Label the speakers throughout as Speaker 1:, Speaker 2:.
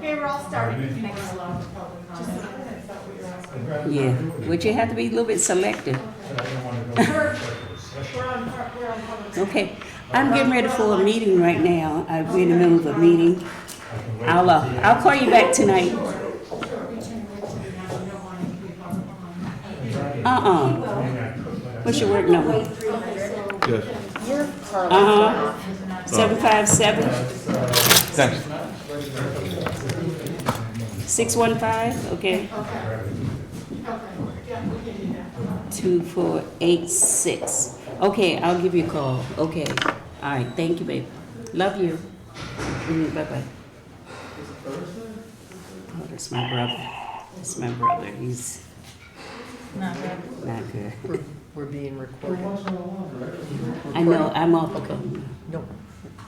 Speaker 1: Okay, we're all starting. Thanks.
Speaker 2: Yeah, but you have to be a little bit selective.
Speaker 1: We're on public.
Speaker 2: Okay, I'm getting ready for a meeting right now. I'm in the middle of a meeting. I'll call you back tonight. What's your work number?
Speaker 3: Yes.
Speaker 2: 757
Speaker 3: Thanks.
Speaker 2: 615. Okay. 2486. Okay, I'll give you a call. Okay. All right. Thank you, babe. Love you. Bye bye. Oh, that's my brother. That's my brother. He's
Speaker 1: Not good.
Speaker 2: not good.
Speaker 4: We're being recorded.
Speaker 2: I know. I'm off the call.
Speaker 4: No.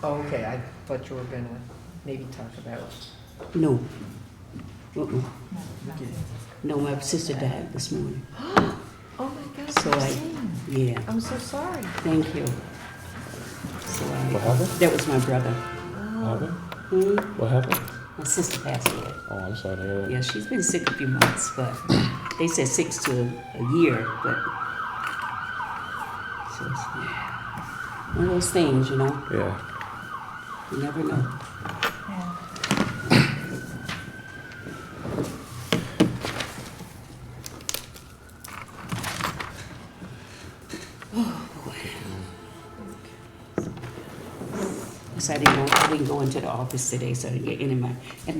Speaker 4: Oh, okay, I thought you were gonna maybe talk about.
Speaker 2: No. No, my sister died this morning.
Speaker 4: Oh my God.
Speaker 2: So yeah.
Speaker 4: I'm so sorry.
Speaker 2: Thank you. So
Speaker 3: What happened?
Speaker 2: that was my brother.
Speaker 3: What happened?
Speaker 2: Hmm?
Speaker 3: What happened?
Speaker 2: My sister passed away.
Speaker 3: Oh, I'm sorry to hear that.
Speaker 2: Yeah, she's been sick a few months, but they said 6 to a year, but so it's one of those things, you know.
Speaker 3: Yeah.
Speaker 2: You never know. Oh boy. So I didn't know we can go into the office today, so I didn't get in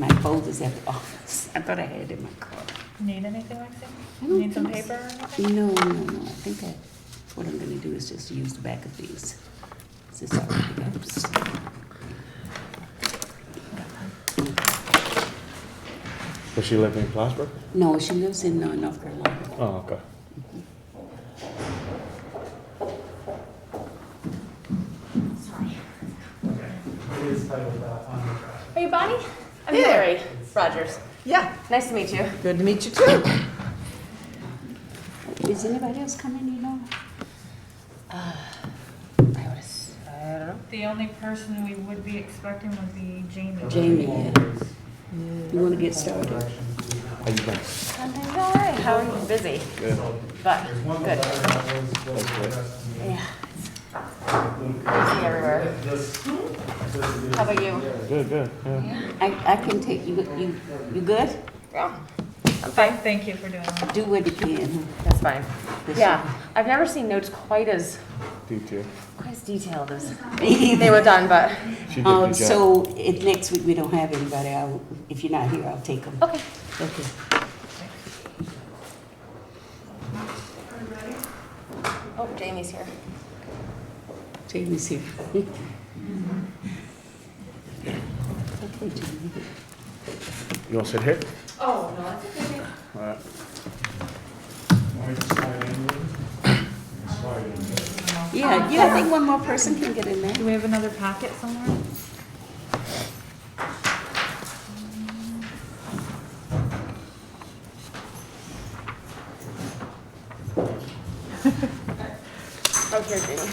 Speaker 2: my folders at the office. I thought I had it in my car.
Speaker 1: Need anything, Lexi?
Speaker 2: I don't
Speaker 1: Need some
Speaker 2: think
Speaker 1: paper or anything?
Speaker 2: No. I think what I'm gonna do is just use the back of these. This already helps.
Speaker 3: Does she live in Plattsburgh?
Speaker 2: No, she lives in North Carolina.
Speaker 3: Oh, okay.
Speaker 1: Sorry. Are you Bonnie? I'm Hillary Rogers.
Speaker 4: Yeah,
Speaker 1: Nice to meet you.
Speaker 4: good to meet you too.
Speaker 2: Is anybody else coming, you know?
Speaker 1: I don't know. The only person we would be expecting would be Jamie.
Speaker 2: Jamie, yeah. You wanna get started?
Speaker 3: How you been?
Speaker 1: I'm doing all right. How are you? Busy,
Speaker 3: Good.
Speaker 1: but good. Yeah. Busy everywhere. How about you?
Speaker 3: Good, good. Yeah.
Speaker 2: I can take, you good?
Speaker 1: Yeah. I'm fine. Thank you for doing that.
Speaker 2: Do what you can.
Speaker 1: That's fine.
Speaker 2: This
Speaker 1: Yeah, I've never seen notes quite as
Speaker 3: Detail.
Speaker 1: detailed as
Speaker 2: year.
Speaker 1: they were done, but
Speaker 3: She did a good job.
Speaker 2: So if next week we don't have anybody, if you're not here, I'll take them.
Speaker 1: okay.
Speaker 2: Okay.
Speaker 1: Oh, Jamie's here.
Speaker 2: Jamie's here. Okay, Jamie.
Speaker 3: You want to sit here?
Speaker 1: Oh, no, that's okay.
Speaker 3: All right.
Speaker 2: Yeah, I think one more person can get in there.
Speaker 1: Do we have another packet somewhere? Oh, here, Jamie.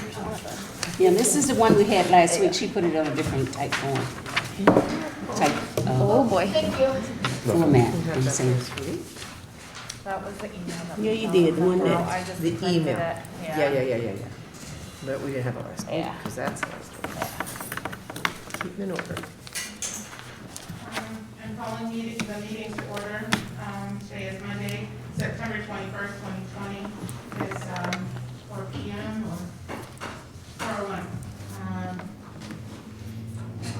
Speaker 2: Yeah, this is the one we had last week. She put it on a different type form. Type,
Speaker 1: Oh, boy. Thank you.
Speaker 2: format, I'm saying.
Speaker 1: That was the email. that
Speaker 2: Yeah,
Speaker 1: was
Speaker 2: you
Speaker 1: on
Speaker 2: did, the one
Speaker 1: the-
Speaker 2: that-
Speaker 1: Oh, I just
Speaker 4: The
Speaker 1: printed
Speaker 4: email.
Speaker 1: it.
Speaker 4: Yeah. But we didn't have a last one,
Speaker 1: Yeah.
Speaker 4: because that's the last one. Keep in order.
Speaker 5: I'm calling the meeting to order. Today is Monday, September 21st, 2020. It's 4 PM or 4:01.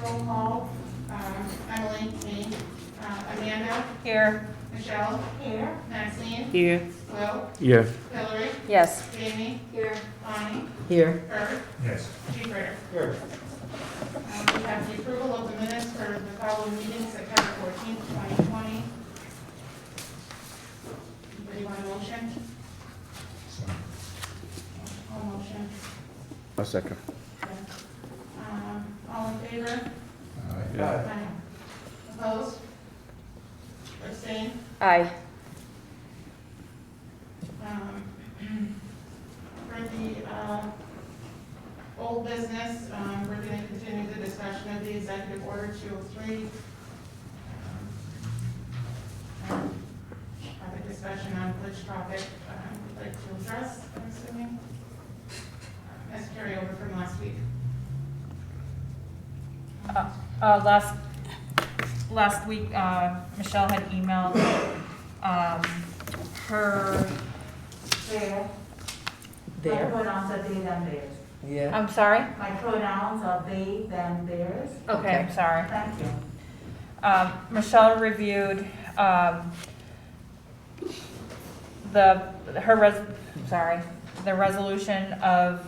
Speaker 5: Roll call, Emily, me, Amanda,
Speaker 1: Here.
Speaker 5: Michelle. Here. Maxine,
Speaker 2: Here.
Speaker 5: Will,
Speaker 3: Yeah.
Speaker 5: Hillary,
Speaker 1: Yes.
Speaker 5: Jamie. Here. Bonnie,
Speaker 4: Here.
Speaker 5: Kurt,
Speaker 3: Yes.
Speaker 5: Chief Ritter. Here. We have the approval of the minutes for the following meeting, September 14th, 2020. Anybody want a motion? All motion.
Speaker 3: A second.
Speaker 5: All in favor?
Speaker 3: Yeah.
Speaker 5: Aye. Opposed? Abstain?
Speaker 1: Aye.
Speaker 5: For the old business, we're going to continue the discussion of the executive order 203. which topic we'd like to address, I'm assuming. As carryover from last week.
Speaker 1: Last week, Michelle had emailed, her,
Speaker 6: My
Speaker 4: There,
Speaker 6: pronouns are they, them, theirs.
Speaker 4: yeah.
Speaker 1: I'm sorry?
Speaker 6: My pronouns are they, them, theirs.
Speaker 1: Okay, I'm sorry.
Speaker 6: Thank you.
Speaker 1: Michelle reviewed, the resolution of,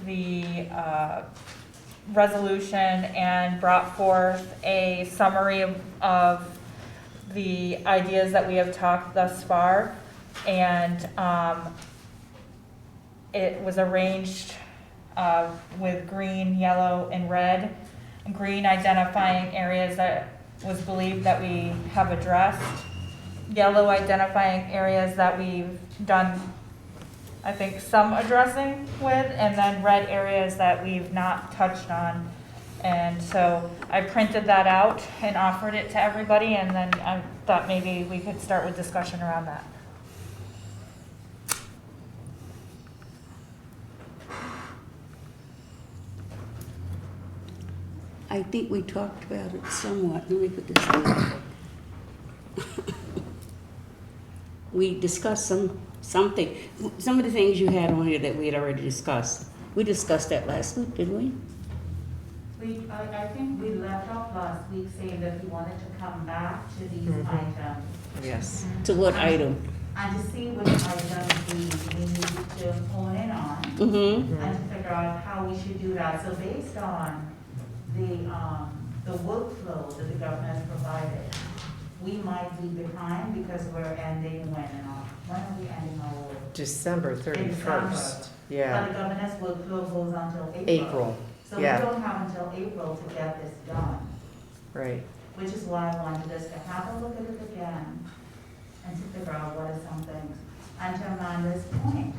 Speaker 1: the, resolution and brought forth a summary of the ideas that we have talked thus far. And, it was arranged, with green, yellow, and red. Green identifying areas that was believed that we have addressed. Yellow identifying areas that we've done, I think, some addressing with, and then red areas that we've not touched on. And so I printed that out and offered it to everybody, and then I thought maybe we could start with discussion around that.
Speaker 2: I think we talked about it somewhat. Let me put this down. We discussed something, some of the things you had on here that we had already discussed. We discussed that last week, didn't we?
Speaker 6: I think we left off last week saying that we wanted to come back to these items
Speaker 4: Yes.
Speaker 2: To what item?
Speaker 6: and to see which items we need to hone in on
Speaker 2: Mm-hmm.
Speaker 6: and to figure out how we should do that. So based on the workflow that the governor has provided, we might be behind because we're ending when are we ending our work?
Speaker 4: December 31st. Yeah,
Speaker 6: But the governor's workflow goes until April.
Speaker 4: April,
Speaker 6: So we
Speaker 4: yeah.
Speaker 6: don't have until April to get this done,
Speaker 4: right.
Speaker 6: which is why I wanted us to have a look at it again and to figure out what are some things. And to Amanda's point,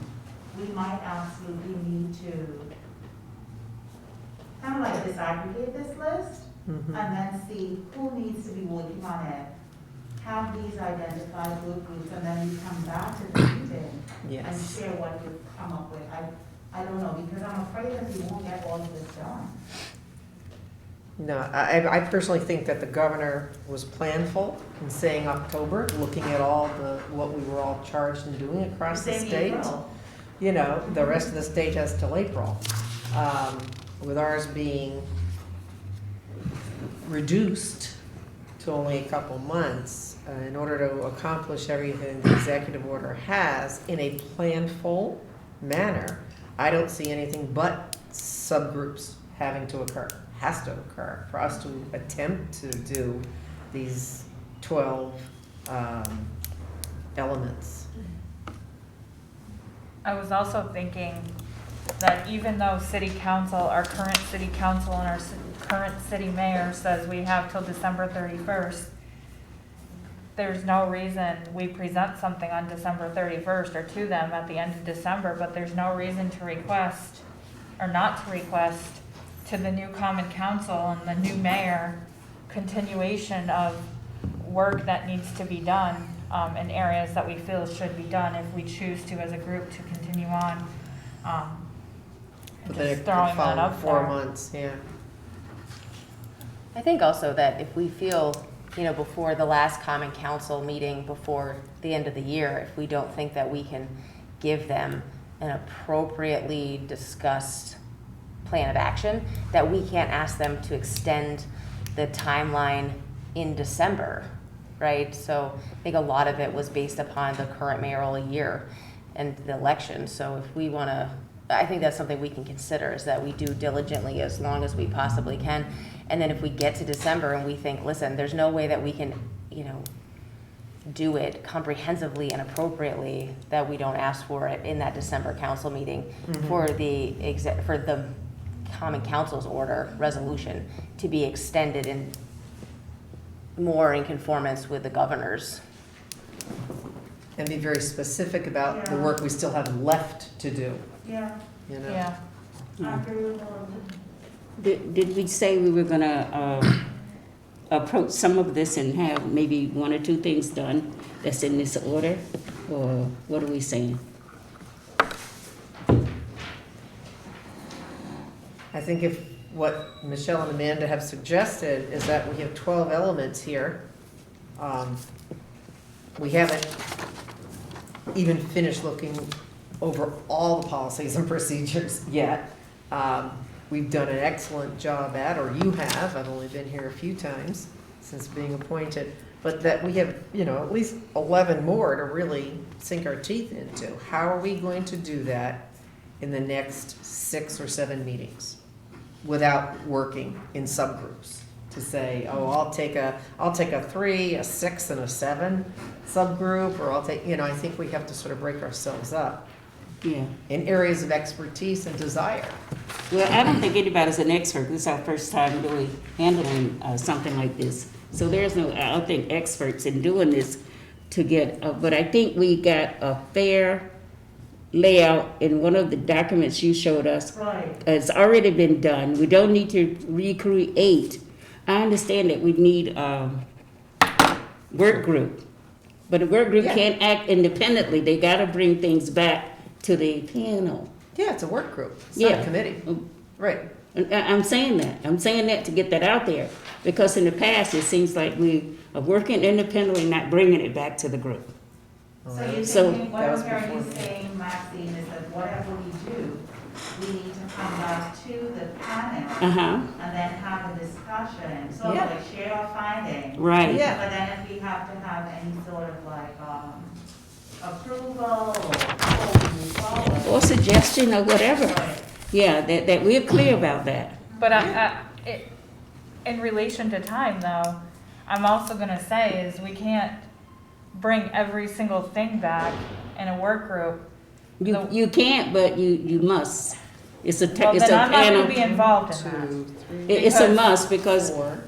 Speaker 6: we might absolutely need to kind of like disaggregate this list
Speaker 4: Mhm.
Speaker 6: and then see who needs to be working on it. Have these identified work groups, and then we come back to the meeting and
Speaker 4: Yes.
Speaker 6: share what you've come up with. I don't know, because I'm afraid that we won't get all of this done.
Speaker 4: No, I personally think that the governor was planful in saying October, looking at all what we were all charged in doing across the
Speaker 6: Same
Speaker 4: state.
Speaker 6: April.
Speaker 4: You know, the rest of the state has till April. With ours being reduced to only a couple months, in order to accomplish everything the executive order has in a planful manner, I don't see anything but subgroups having to occur, has to occur, for us to attempt to do these 12 elements.
Speaker 1: I was also thinking that even though city council, our current city council and our current city mayor says we have till December 31st, there's no reason we present something on December 31st or to them at the end of December, but there's no reason to request or not to request to the new common council and the new mayor continuation of work that needs to be done in areas that we feel should be done if we choose to as a group to continue on.
Speaker 4: But then it
Speaker 1: Just
Speaker 4: could
Speaker 1: throwing that
Speaker 4: follow
Speaker 1: up
Speaker 4: 4
Speaker 1: there.
Speaker 4: months, yeah.
Speaker 7: I think also that if we feel, before the last common council meeting, before the end of the year, if we don't think that we can give them an appropriately discussed plan of action, that we can't ask them to extend the timeline in December, right? So I think a lot of it was based upon the current mayoral year and the election. So if we want to, I think that's something we can consider, is that we do diligently as long as we possibly can. And then if we get to December and we think, listen, there's no way that we can, do it comprehensively and appropriately, that we don't ask for it in that December council meeting for the common council's order resolution to be extended in more in conformance with the governor's.
Speaker 4: And be very specific about the
Speaker 6: Yeah.
Speaker 4: work we still have left to do,
Speaker 6: Yeah,
Speaker 4: you know?
Speaker 1: Yeah,
Speaker 6: I agree with all of that.
Speaker 2: Did we say we were gonna approach some of this and have maybe one or two things done that's in this order? Or what are we saying?
Speaker 4: I think if what Michelle and Amanda have suggested is that we have 12 elements here. We haven't even finished looking over all the policies and procedures yet. We've done an excellent job at, or you have, I've only been here a few times since being appointed, but that we have, at least 11 more to really sink our teeth into. How are we going to do that in the next 6 or 7 meetings without working in subgroups? To say, oh, I'll take a 3, a 6, and a 7 subgroup, or I'll take, I think we have to sort of break ourselves up
Speaker 2: Yeah.
Speaker 4: in areas of expertise and desire.
Speaker 2: Well, I don't think anybody's an expert. This is our first time really handling something like this. So there's no, I don't think, experts in doing this to get, but I think we got a fair layout in one of the documents you showed us.
Speaker 6: Right.
Speaker 2: It's already been done. We don't need to recreate. I understand that we need a work group, but a work group
Speaker 4: Yeah.
Speaker 2: can't act independently. They gotta bring things back to the panel.
Speaker 4: Yeah, it's a work group, it's not
Speaker 2: Yeah.
Speaker 4: a committee. Right.
Speaker 2: I'm saying that. I'm saying that to get that out there. Because in the past, it seems like we are working independently, not bringing it back to the group.
Speaker 6: So you're
Speaker 2: So-
Speaker 6: saying, what
Speaker 4: That was
Speaker 6: I'm hearing you
Speaker 4: before me.
Speaker 6: saying, Maxine, is that whatever we do, we need to come back to the panel
Speaker 2: Uh-huh,
Speaker 6: and then have a discussion, sort of
Speaker 4: Yeah.
Speaker 6: like share our findings.
Speaker 2: right.
Speaker 4: Yeah.
Speaker 6: But then if we have to have any sort of like, approval or move forward.
Speaker 2: Or suggestion or whatever.
Speaker 6: Right.
Speaker 2: Yeah, that we're clear about that.
Speaker 1: But in relation to time though, I'm also gonna say is we can't bring every single thing back in a work group.
Speaker 2: You can't, but you must. It's a,
Speaker 1: Well,
Speaker 2: it's a
Speaker 1: then I'm not
Speaker 2: panel.
Speaker 1: gonna be involved in that.
Speaker 4: 2, 3,
Speaker 2: It's a
Speaker 1: because-
Speaker 2: must because,
Speaker 4: 4.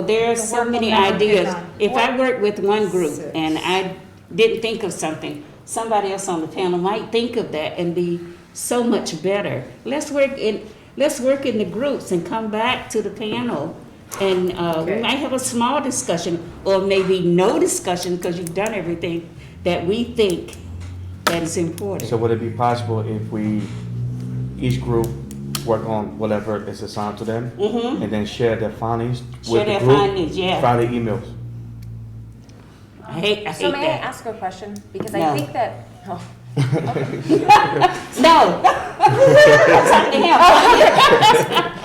Speaker 2: there's
Speaker 1: The
Speaker 2: so
Speaker 1: work will
Speaker 2: many
Speaker 1: never get
Speaker 2: ideas.
Speaker 1: done.
Speaker 2: If I work with one group
Speaker 4: 6.
Speaker 2: and I didn't think of something, somebody else on the panel might think of that and be so much better. Let's work in the groups and come back to the panel. And we
Speaker 4: Okay.
Speaker 2: might have a small discussion or maybe no discussion because you've done everything that we think that is important.
Speaker 3: So would it be possible if we, each group work on whatever is assigned to them
Speaker 2: Mm-hmm.
Speaker 3: and then share their findings
Speaker 2: Share
Speaker 3: with the
Speaker 2: their
Speaker 3: group?
Speaker 2: findings, yeah.
Speaker 3: Friday emails.
Speaker 2: I hate
Speaker 7: So may I
Speaker 2: that.
Speaker 7: ask a question? Because
Speaker 2: No.
Speaker 7: I think that, oh,
Speaker 2: No. Something else.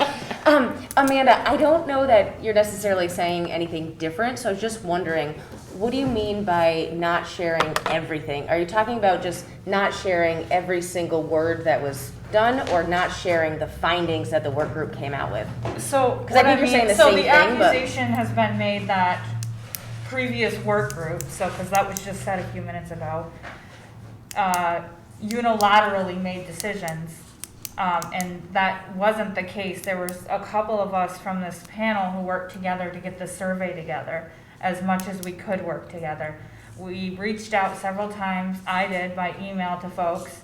Speaker 7: Amanda, I don't know that you're necessarily saying anything different, so I was just wondering, what do you mean by not sharing everything? Are you talking about just not sharing every single word that was done, or not sharing the findings that the work group came out with?
Speaker 1: So,
Speaker 7: 'Cause I think you're saying the
Speaker 1: so
Speaker 7: same
Speaker 1: the
Speaker 7: thing, but-
Speaker 1: accusation has been made that previous work group, because that was just said a few minutes ago, unilaterally made decisions. And that wasn't the case. There was a couple of us from this panel who worked together to get the survey together as much as we could work together. We reached out several times, I did, by email to folks.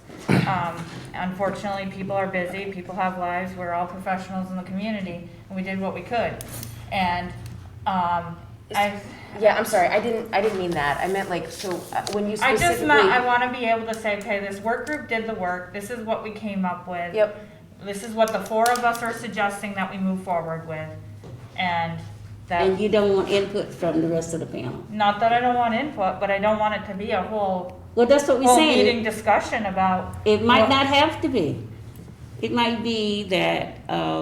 Speaker 1: Unfortunately, people are busy, people have lives, we're all professionals in the community, and we did what we could. And,
Speaker 7: Yeah, I'm sorry, I didn't mean that. I meant like, so when you
Speaker 1: I just
Speaker 7: specifically.
Speaker 1: meant, I wanna be able to say, okay, this work group did the work, this is what we came up with.
Speaker 7: Yep,
Speaker 1: This is what the 4 of us are suggesting that we move forward with. And
Speaker 2: And
Speaker 1: that,
Speaker 2: you don't want input from the rest of the panel.
Speaker 1: not that I don't want input, but I don't want it to be a whole
Speaker 2: Well, that's what we're
Speaker 1: meeting
Speaker 2: saying.
Speaker 1: discussion about.
Speaker 2: It might
Speaker 1: what-
Speaker 2: not have to be. It might be that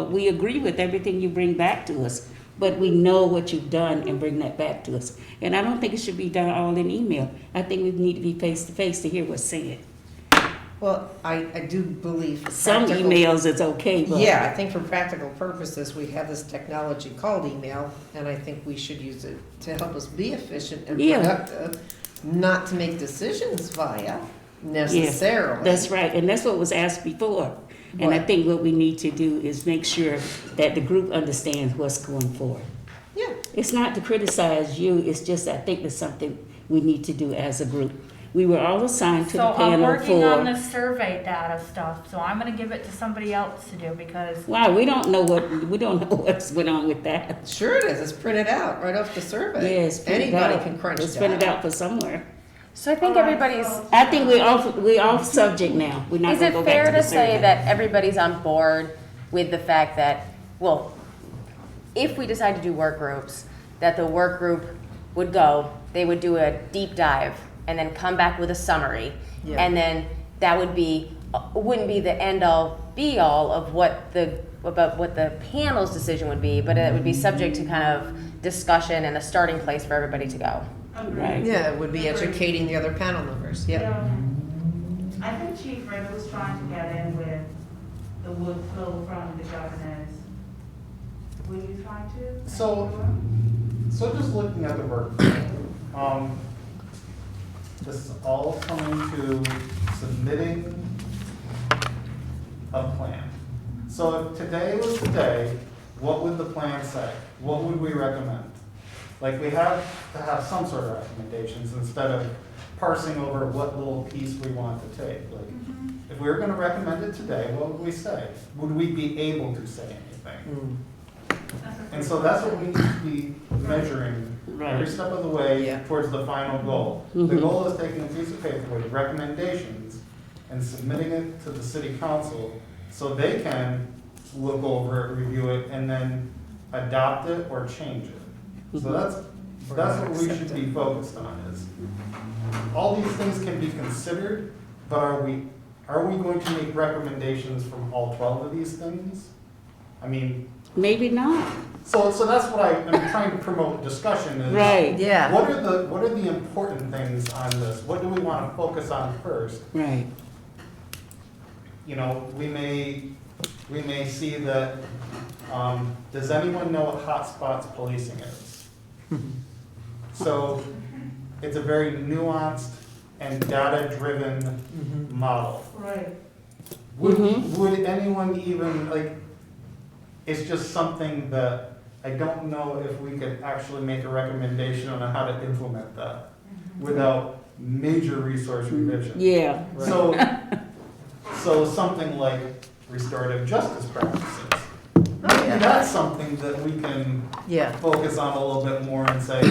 Speaker 2: we agree with everything you bring back to us, but we know what you've done and bring that back to us. And I don't think it should be done all in email. I think we need to be face to face to hear what's said.
Speaker 4: Well, I do believe. for
Speaker 2: Some
Speaker 4: practical-
Speaker 2: emails it's okay, but.
Speaker 4: Yeah, I think for practical purposes, we have this technology called email, and I think we should use it to help us be efficient and
Speaker 2: Yeah.
Speaker 4: productive, not to make decisions via necessarily.
Speaker 2: That's right, and that's what was asked before. And I
Speaker 4: Right.
Speaker 2: think what we need to do is make sure that the group understands what's going forward.
Speaker 4: Yeah,
Speaker 2: It's not to criticize you, it's just I think it's something we need to do as a group. We were all assigned to
Speaker 1: So
Speaker 2: the
Speaker 1: I'm
Speaker 2: panel
Speaker 1: working on
Speaker 2: for,
Speaker 1: the survey data stuff, so I'm gonna give it to somebody else to do because
Speaker 2: wow, we don't know what's went on with that.
Speaker 4: Sure it is, it's printed out right off the survey.
Speaker 2: Yes, print it
Speaker 4: Anybody
Speaker 2: out.
Speaker 4: can crunch
Speaker 2: It's printed
Speaker 4: data.
Speaker 2: out for somewhere.
Speaker 7: So I think
Speaker 6: All right,
Speaker 7: everybody's,
Speaker 6: so-
Speaker 2: I think we off subject now. We're not
Speaker 7: is
Speaker 2: gonna
Speaker 7: it
Speaker 2: go back
Speaker 7: fair
Speaker 2: to the
Speaker 7: to say
Speaker 2: survey.
Speaker 7: that everybody's on board with the fact that, well, if we decide to do work groups, that the work group would go, they would do a deep dive, and then come back with a summary,
Speaker 4: Yeah.
Speaker 7: and then that would be, wouldn't be the end all be all of what the panel's decision would be, but it would be subject to kind of discussion and a starting place for everybody to go.
Speaker 2: Right.
Speaker 4: Yeah, it would be educating the other panel members, yep.
Speaker 6: Yeah. I think Chief Red was trying to get in with the workflow from the governors. Were you trying to?
Speaker 8: So just looking at the work, this is all coming to submitting a plan. So if today was the day, what would the plan say? What would we recommend? Like, we have to have some sort of recommendations instead of parsing over what little piece we want to take. Like, if we were gonna recommend it today, what would we say? Would we be able to say anything? And so that's what we need to be measuring every
Speaker 2: Right.
Speaker 8: step of the way
Speaker 4: Yeah.
Speaker 8: towards the final goal. The
Speaker 2: Mhm.
Speaker 8: goal is taking a piece of paper with recommendations and submitting it to the city council so they can look over it, review it, and then adopt it or change it. So that's what we should be focused on is, all these things can be considered, but are we going to make recommendations from all 12 of these things? I mean,
Speaker 2: Maybe not.
Speaker 8: so that's what I'm trying to promote discussion is.
Speaker 2: Right.
Speaker 4: Yeah.
Speaker 8: What are the important things on this? What do we want to focus on first?
Speaker 2: Right.
Speaker 8: You know, we may see that, does anyone know what hotspots policing is? So it's a very nuanced and data-driven model.
Speaker 6: Right.
Speaker 8: Would anyone even, like, it's just something that I don't know if we could actually make a recommendation on how to implement that without major resource revision.
Speaker 2: Yeah.
Speaker 8: So, so something like restorative justice practices.
Speaker 4: yeah.
Speaker 8: That's something that we can
Speaker 4: Yeah,
Speaker 8: focus on a little bit more and say,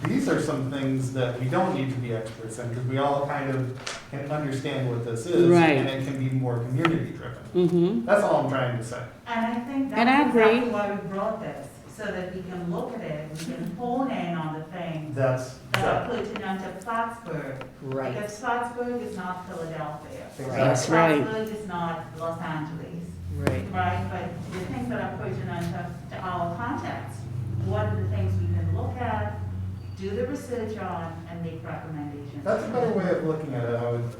Speaker 8: these are some things that we don't need to be experts in, because we all kind of can understand what this is.
Speaker 2: Right.
Speaker 8: And it can be more community driven.
Speaker 2: Mm-hmm.
Speaker 8: That's all I'm trying to say.
Speaker 6: And I think
Speaker 2: And I
Speaker 6: that's
Speaker 2: agree.
Speaker 6: exactly why we brought this, so that we can look at it, we can hone in on the things
Speaker 8: That's,
Speaker 6: that are pertinent to Plattsburgh.
Speaker 4: right.
Speaker 6: Because Plattsburgh is not Philadelphia.
Speaker 2: That's right.
Speaker 6: Plattsburgh is not Los Angeles,
Speaker 4: Right.
Speaker 6: right? But the things that are pertinent to our context, what are the things we can look at, do the research on, and make recommendations?
Speaker 8: that's a better way of looking at it,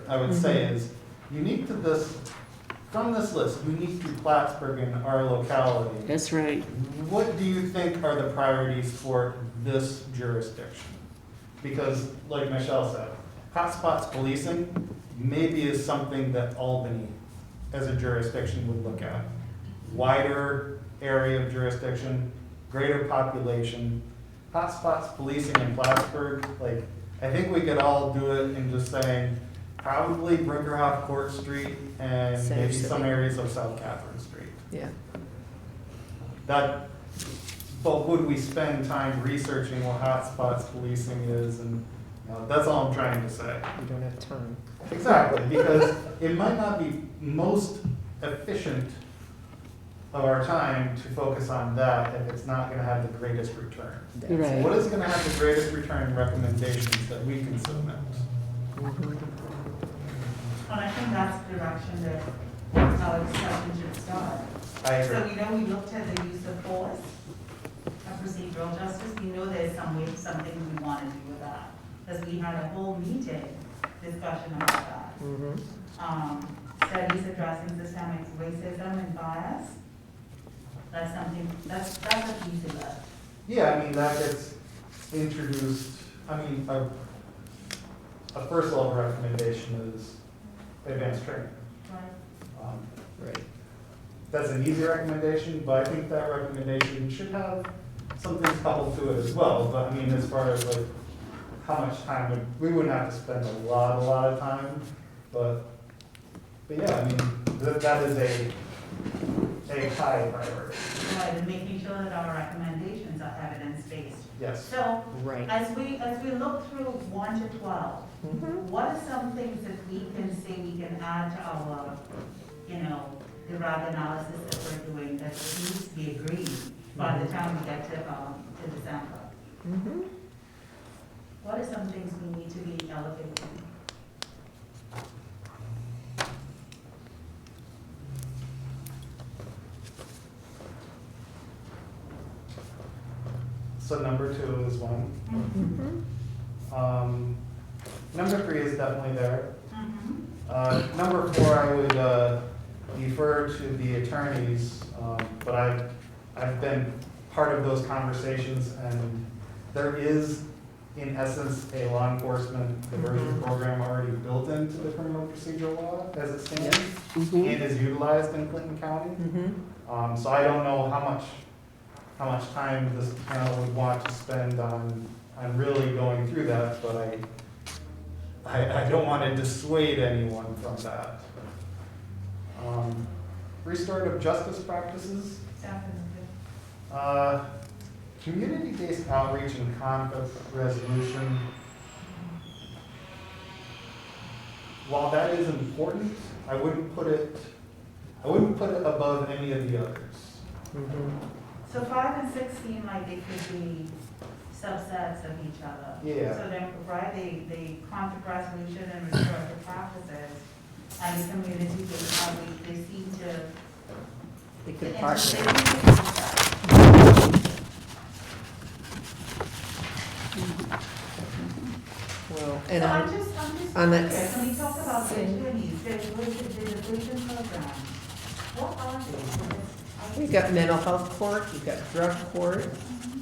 Speaker 8: I would say, is unique to this, from this list, unique to Plattsburgh and our locality.
Speaker 2: That's right.
Speaker 8: What do you think are the priorities for this jurisdiction? Because, like Michelle said, hotspots policing maybe is something that Albany as a jurisdiction would look at. Wider area of jurisdiction, greater population. Hotspots policing in Plattsburgh, like, I think we could all do it in just saying, probably Brinkerhoff Court Street and
Speaker 4: Center
Speaker 8: maybe
Speaker 4: City.
Speaker 8: some areas of South Catherine Street.
Speaker 4: Yeah,
Speaker 8: That, but would we spend time researching what hotspots policing is, and, that's all I'm trying to say.
Speaker 4: we don't have time.
Speaker 8: Exactly, because it might not be most efficient of our time to focus on that if it's not gonna have the greatest return.
Speaker 4: That's
Speaker 2: Right.
Speaker 4: it.
Speaker 8: What is gonna have the greatest return recommendations that we can submit?
Speaker 6: And I think that's the direction that our discussion should start.
Speaker 8: I agree.
Speaker 6: So, we looked at the use of force, and procedural justice, we know there's something we want to do with that. Because we had a whole meeting discussion about that. Studies addressing systemic racism and bias. That's something, that's a piece of it.
Speaker 8: Yeah, I mean, that gets introduced, I mean, a first level recommendation is advanced training.
Speaker 6: Right.
Speaker 4: Right.
Speaker 8: That's an easy recommendation, but I think that recommendation should have some things coupled to it as well. But I mean, as far as like how much time we wouldn't have to spend a lot of time, but yeah, I mean, that is a high priority,
Speaker 6: Right, and making sure that our recommendations are evidence-based.
Speaker 8: yes.
Speaker 6: So,
Speaker 4: Right.
Speaker 6: as we look through 1 to 12,
Speaker 4: Mhm.
Speaker 6: what are some things that we can say we can add to our, the RAG analysis that we're doing that needs to be agreed by the time we get to December?
Speaker 4: Mhm.
Speaker 6: What are some things we need to be elevating?
Speaker 8: So number 2 is one.
Speaker 4: Mhm.
Speaker 8: Number 3 is definitely there.
Speaker 6: Mm-hmm.
Speaker 8: Number 4, I would defer to the attorneys, but I've been part of those conversations, and there is, in essence, a law enforcement diversion program already built into the criminal procedure law as it stands,
Speaker 2: Mhm.
Speaker 8: and is utilized in Clinton County.
Speaker 4: Mhm.
Speaker 8: So I don't know how much time this panel would want to spend on really going through that, but I don't want to dissuade anyone from that. Restorative justice practices, community-based outreach and conflict resolution. While that is important, I wouldn't put it above any of the others.
Speaker 4: Mhm.
Speaker 6: So 5 and 6 seem like they could be subsets of each other.
Speaker 8: Yeah.
Speaker 6: So then, right, the conflict resolution and restorative practices and the community-based outreach, they seem to.
Speaker 4: They could
Speaker 6: they
Speaker 4: partner.
Speaker 6: seem to be subsets.
Speaker 4: Well,
Speaker 6: So
Speaker 4: and
Speaker 6: I'm just
Speaker 4: on that
Speaker 6: curious, when we talk about the
Speaker 4: same-
Speaker 6: attorneys, the diversion programs, what are they?
Speaker 4: you've got mental health court, you've got drug court,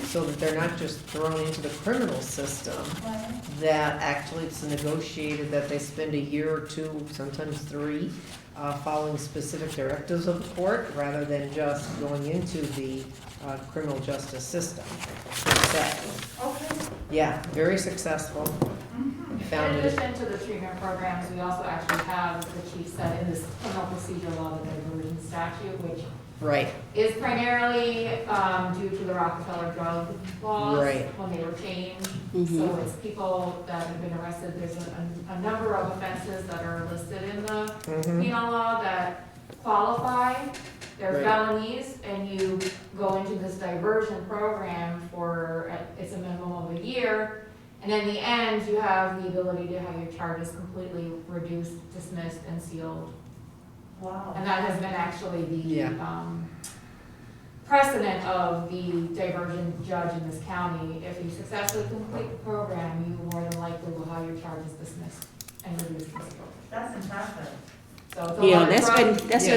Speaker 4: so that they're not just thrown into the criminal system.
Speaker 6: Right.
Speaker 4: That actually it's negotiated that they spend a year or 2, sometimes 3, following specific directives of the court, rather than just going into the criminal justice system. per se.
Speaker 6: Okay.
Speaker 4: Yeah, very successful.
Speaker 6: Mhm.
Speaker 9: In
Speaker 4: Founded,
Speaker 9: addition to the treatment programs, we also actually have, the chief said, in this criminal procedure law, the diversion statute, which
Speaker 4: right,
Speaker 9: is primarily due to the Rockefeller drug laws
Speaker 4: Right.
Speaker 9: when they were changed.
Speaker 2: Mhm.
Speaker 9: So it's people that have been arrested, there's a number of offenses that are listed in the
Speaker 4: mhm,
Speaker 9: penal law that qualify. They're
Speaker 4: Right.
Speaker 9: felonies, and you go into this diversion program for, it's a minimum of a year. And in the end, you have the ability to have your charges completely reduced, dismissed, and sealed.
Speaker 6: Wow.
Speaker 9: And that has been actually the
Speaker 4: Yeah.
Speaker 9: precedent of the diversion judge in this county. If you successfully complete the program, you more than likely will have your charges dismissed and reduced and sealed.
Speaker 6: That's impressive.
Speaker 9: So it's a
Speaker 2: Yeah,
Speaker 9: lot of
Speaker 2: that's been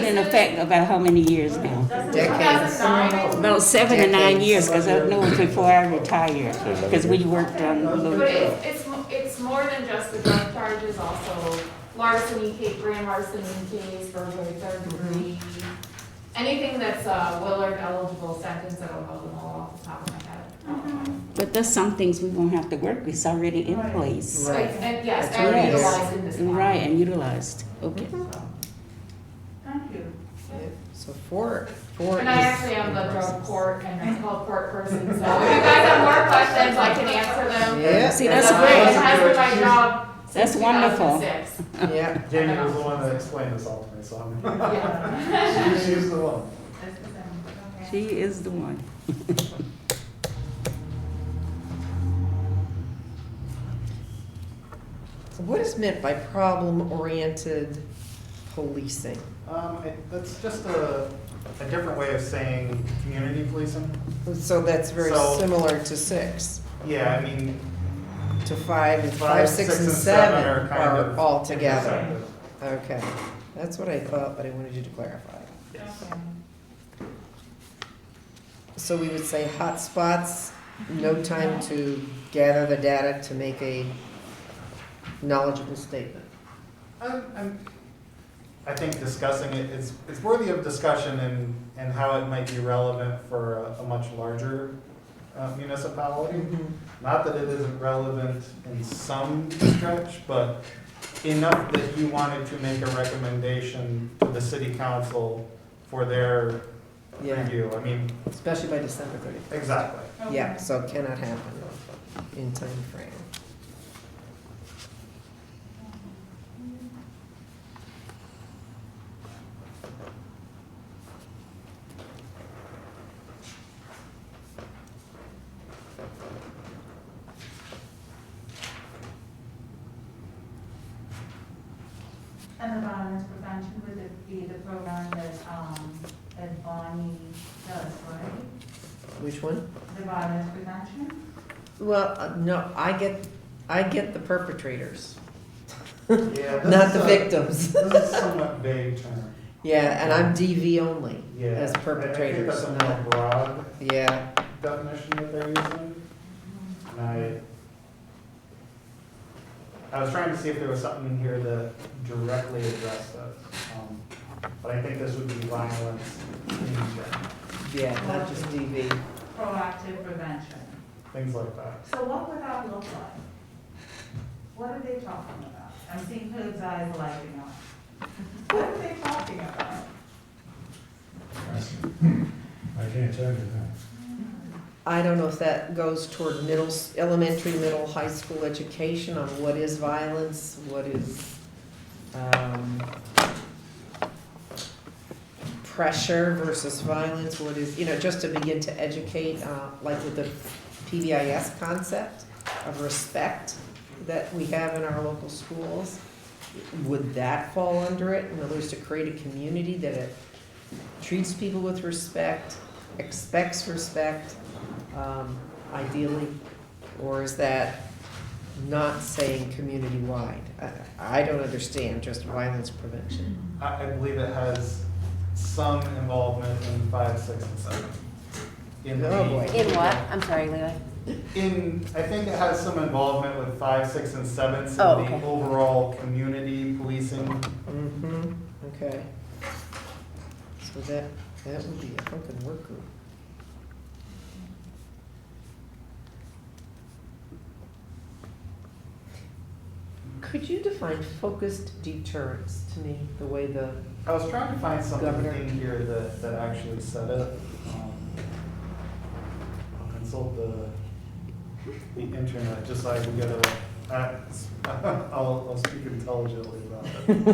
Speaker 2: in
Speaker 9: Yes.
Speaker 2: effect about how many years now?
Speaker 6: That's
Speaker 4: Decades.
Speaker 6: impressive.
Speaker 2: About 7 to 9 years,
Speaker 4: Decades.
Speaker 2: because I knew it before I retired, because we worked on a little.
Speaker 9: But it's more than just the drug charges, also larceny, grand larceny case, burglary, third degree. Anything that's a Willard eligible sentence, I don't know them all off the top of my head.
Speaker 2: But there's some things we won't have to work, it's already in
Speaker 6: Right.
Speaker 2: place.
Speaker 4: Right.
Speaker 9: And yes,
Speaker 4: That's
Speaker 9: and
Speaker 4: right.
Speaker 9: utilized in this county.
Speaker 2: Right, and utilized, okay.
Speaker 6: Thank you.
Speaker 4: yeah, so four
Speaker 9: And I
Speaker 4: is
Speaker 9: actually am
Speaker 4: in
Speaker 9: the drug
Speaker 4: process.
Speaker 9: court and mental health court person, so if you guys have more questions, I can answer them.
Speaker 4: Yeah.
Speaker 2: See, that's
Speaker 9: It
Speaker 2: great.
Speaker 9: has been my job
Speaker 2: That's
Speaker 9: since
Speaker 2: wonderful.
Speaker 9: 2006.
Speaker 4: Yeah,
Speaker 8: Jamie was the one that explained this all to me, so
Speaker 9: Yeah.
Speaker 8: she's the one.
Speaker 6: That's the thing. Okay.
Speaker 2: She is the one.
Speaker 4: what is meant by problem-oriented policing?
Speaker 8: That's just a different way of saying community policing.
Speaker 4: So that's very
Speaker 8: So-
Speaker 4: similar to 6,
Speaker 8: Yeah, I mean,
Speaker 4: to 5, and
Speaker 8: 5,
Speaker 4: 6, and 7
Speaker 8: are kind of
Speaker 4: all together.
Speaker 8: intersected.
Speaker 4: Okay, that's what I thought, but I wanted you to clarify.
Speaker 8: Yes.
Speaker 6: Okay.
Speaker 4: So we would say hotspots, no time to gather the data to make a knowledgeable statement.
Speaker 8: I think discussing it is worthy of discussion and how it might be relevant for a much larger municipality. Not that it isn't relevant in some stretch, but enough that you wanted to make a recommendation to the city council for their
Speaker 4: Yeah,
Speaker 8: review. I mean,
Speaker 4: especially by December 31st.
Speaker 8: exactly.
Speaker 4: Yeah, so it cannot happen in time frame.
Speaker 6: And the violence prevention would it be the program that Bonnie does, right?
Speaker 4: Which one?
Speaker 6: The violence prevention?
Speaker 4: Well, no, I get the perpetrators,
Speaker 8: Yeah, this
Speaker 4: not
Speaker 8: is
Speaker 4: the
Speaker 8: a-
Speaker 4: victims.
Speaker 8: This is a somewhat vague term.
Speaker 4: Yeah, and I'm DV only
Speaker 8: Yeah.
Speaker 4: as
Speaker 8: I think
Speaker 4: perpetrators.
Speaker 8: that's a more broad
Speaker 4: Yeah,
Speaker 8: definition that they're using. And I was trying to see if there was something in here that directly addressed it. But I think this would be violence in general,
Speaker 4: yeah, not just DV.
Speaker 6: Proactive prevention.
Speaker 8: things like that.
Speaker 6: So what would that look like? What are they talking about? I'm seeing Hood's eyes lighting up. What are they talking about?
Speaker 10: I can't tell you that.
Speaker 4: I don't know if that goes toward elementary, middle, high school education on what is violence, what is, pressure versus violence, what is, just to begin to educate, like with the PBIS concept of respect that we have in our local schools. Would that fall under it? In other words, to create a community that it treats people with respect, expects respect, ideally? Or is that not saying community-wide? I don't understand, just violence prevention.
Speaker 8: I believe it has some involvement in 5, 6, and 7.
Speaker 4: Oh, boy.
Speaker 7: In what? I'm sorry, Leland.
Speaker 8: I think it has some involvement with 5, 6, and 7, so
Speaker 7: Oh,
Speaker 8: the
Speaker 7: okay.
Speaker 8: overall community policing.
Speaker 4: Mm-hmm, okay. So that would be a fucking work group. Could you define focused deterrence to me, the way
Speaker 8: I was trying to find something
Speaker 4: Governor.
Speaker 8: in here that actually said it. I'll consult the internet, just so I can get I'll speak intelligently about it.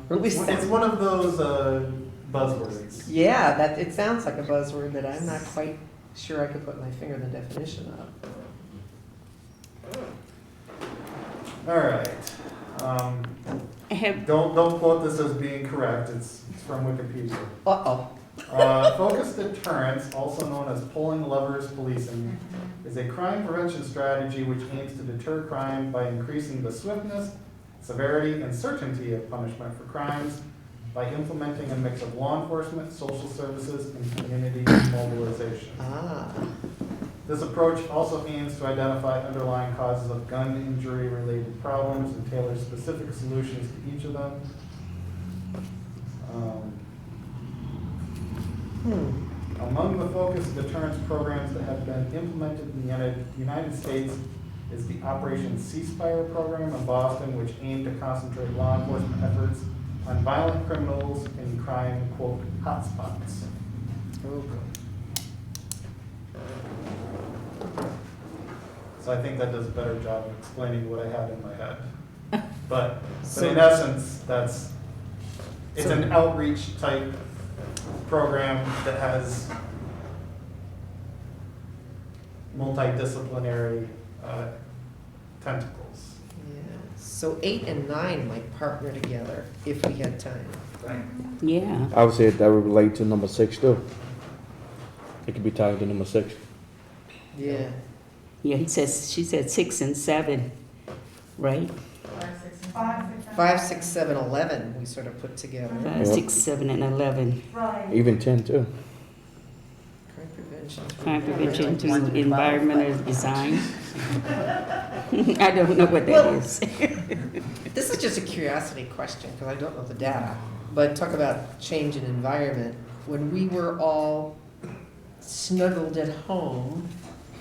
Speaker 4: Or at least
Speaker 8: It's one of those buzzwords.
Speaker 4: Yeah, it sounds like a buzzword that I'm not quite sure I could put my finger on the definition of.
Speaker 8: All right. Don't quote this as being correct. It's from Wikipedia.
Speaker 4: Uh-oh.
Speaker 8: Focused deterrence, also known as pulling levers policing, is a crime prevention strategy which aims to deter crime by increasing the swiftness, severity, and certainty of punishment for crimes by implementing a mix of law enforcement, social services, and community mobilization.
Speaker 4: Ah,
Speaker 8: This approach also aims to identify underlying causes of gun injury-related problems and tailor specific solutions to each of them. Among the focused deterrence programs that have been implemented in the United States is the Operation Ceasefire program in Boston, which aimed to concentrate law enforcement efforts on violent criminals in crime, quote, hotspots.
Speaker 4: oh,
Speaker 8: So I think that does a better job of explaining what I had in my head. But
Speaker 4: So-
Speaker 8: in essence, it's
Speaker 4: So-
Speaker 8: an outreach type program that has multidisciplinary tentacles.
Speaker 4: yeah. So 8 and 9 might partner together if we had time.
Speaker 2: Yeah,
Speaker 3: I would say that would relate to number 6 too. It could be tied to number 6.
Speaker 4: Yeah.
Speaker 2: yeah, she said 6 and 7, right?
Speaker 4: 5, 6, 7, 11, we sort of put together.
Speaker 2: 5, 6, 7, and 11.
Speaker 6: Right.
Speaker 3: Even 10 too.
Speaker 4: Crime prevention.
Speaker 2: Crime prevention
Speaker 7: Like
Speaker 2: through
Speaker 7: 1 through 12,
Speaker 2: environmental
Speaker 7: but-
Speaker 2: design. I don't know what that
Speaker 4: Well-
Speaker 2: is.
Speaker 4: This is just a curiosity question, because I don't know the data, but talk about change in environment. When we were all snuggled at home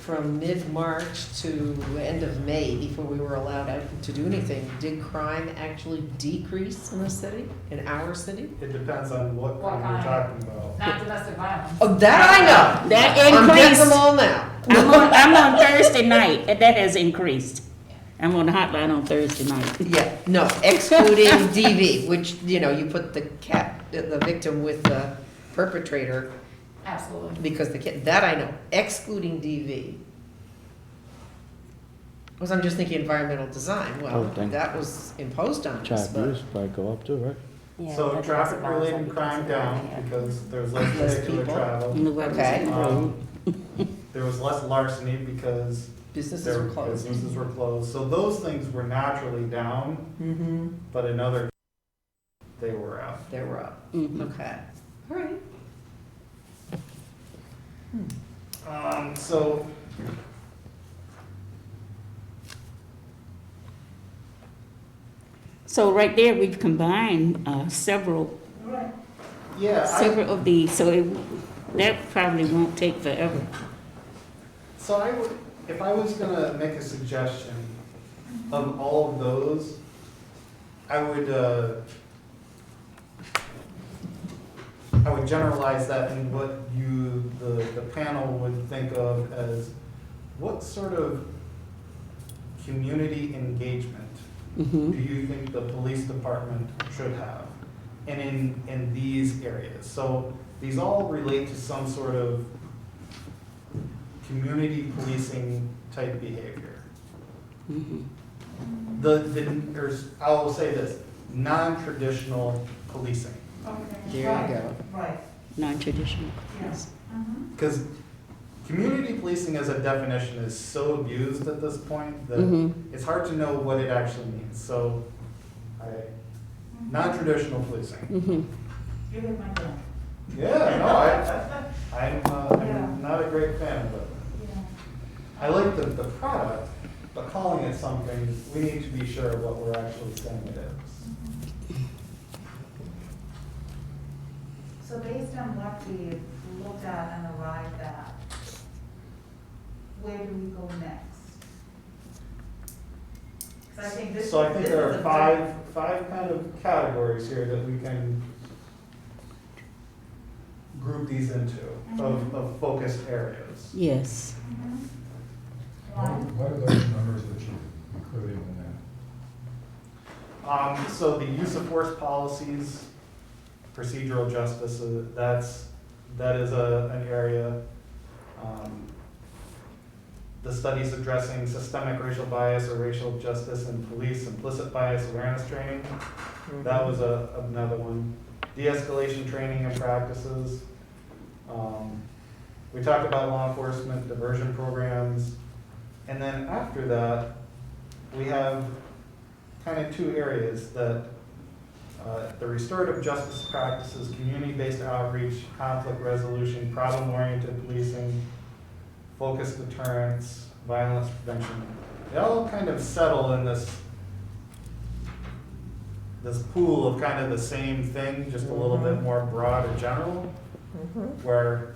Speaker 4: from mid-March to end of May before we were allowed out to do anything. Did crime actually decrease in the city, in our city?
Speaker 8: It depends on what
Speaker 9: What
Speaker 8: crime you're
Speaker 9: kind?
Speaker 8: talking about.
Speaker 9: Not domestic violence.
Speaker 4: Oh, that I know.
Speaker 2: That
Speaker 4: I'm getting
Speaker 2: increased.
Speaker 4: them all now.
Speaker 2: I'm on Thursday night, and that has increased. I'm on the hotline on Thursday night.
Speaker 4: Yeah, no, excluding DV, which, you know, you put the victim with the perpetrator
Speaker 9: Absolutely.
Speaker 4: because the kid, that I know, excluding DV. Because I'm just thinking environmental design, well,
Speaker 3: Oh, thank-
Speaker 4: that was imposed on us,
Speaker 3: Child
Speaker 4: but.
Speaker 3: abuse probably go up too, right?
Speaker 7: Yeah,
Speaker 8: So
Speaker 7: but
Speaker 8: traffic
Speaker 7: domestic violence
Speaker 8: related
Speaker 7: because
Speaker 8: crime
Speaker 7: of
Speaker 8: down
Speaker 7: that, yeah.
Speaker 8: because there's less
Speaker 4: Less
Speaker 8: vehicular
Speaker 4: people.
Speaker 8: travel.
Speaker 2: Nobody's
Speaker 4: Okay.
Speaker 2: on the road.
Speaker 8: There was less larceny because
Speaker 4: Businesses were closed.
Speaker 8: businesses were closed. So those things were naturally down,
Speaker 4: Mm-hmm,
Speaker 8: but in other, they were up.
Speaker 4: they were up,
Speaker 2: Mhm.
Speaker 4: okay, all right.
Speaker 8: So
Speaker 2: So right there, we've combined several
Speaker 8: yeah,
Speaker 2: of these, so that probably won't take forever.
Speaker 8: so I would, if I was gonna make a suggestion of all of those, I would generalize that in what the panel would think of as what sort of community engagement
Speaker 2: Mhm.
Speaker 8: do you think the police department should have? And in these areas. So these all relate to some sort of community policing type behavior.
Speaker 2: Mhm.
Speaker 8: I will say this, non-traditional policing.
Speaker 6: Okay.
Speaker 4: There you
Speaker 6: Right,
Speaker 4: go.
Speaker 6: Right,
Speaker 2: Non-traditional.
Speaker 6: yes. Mhm.
Speaker 8: Because community policing as a definition is so abused at this point that
Speaker 2: Mhm.
Speaker 8: it's hard to know what it actually means. So, non-traditional policing.
Speaker 2: Mhm.
Speaker 6: You hit my point.
Speaker 8: Yeah, no, I'm
Speaker 6: Yeah.
Speaker 8: not a great fan of it.
Speaker 6: Yeah.
Speaker 8: I like the product, but calling it something, we need to be sure of what we're actually saying it is.
Speaker 6: So based on what we looked at and arrived at, where do we go next? 'Cause I think this.
Speaker 8: So I think
Speaker 6: this
Speaker 8: there
Speaker 6: is
Speaker 8: are
Speaker 6: a
Speaker 8: five kind of categories here that we can group these into, of focused areas.
Speaker 2: Yes.
Speaker 6: Mhm.
Speaker 10: What
Speaker 6: One,
Speaker 10: what are those numbers that you included in that?
Speaker 8: So the use of force policies, procedural justice, that is an area. The studies addressing systemic racial bias or racial justice in police, implicit bias awareness training, that was another one. De-escalation training and practices. We talked about law enforcement diversion programs. And then after that, we have kind of two areas that the restorative justice practices, community-based outreach, conflict resolution, problem-oriented policing, focused deterrence, violence prevention. They all kind of settle in this pool of kind of the same thing, just a little bit more broad or general, where,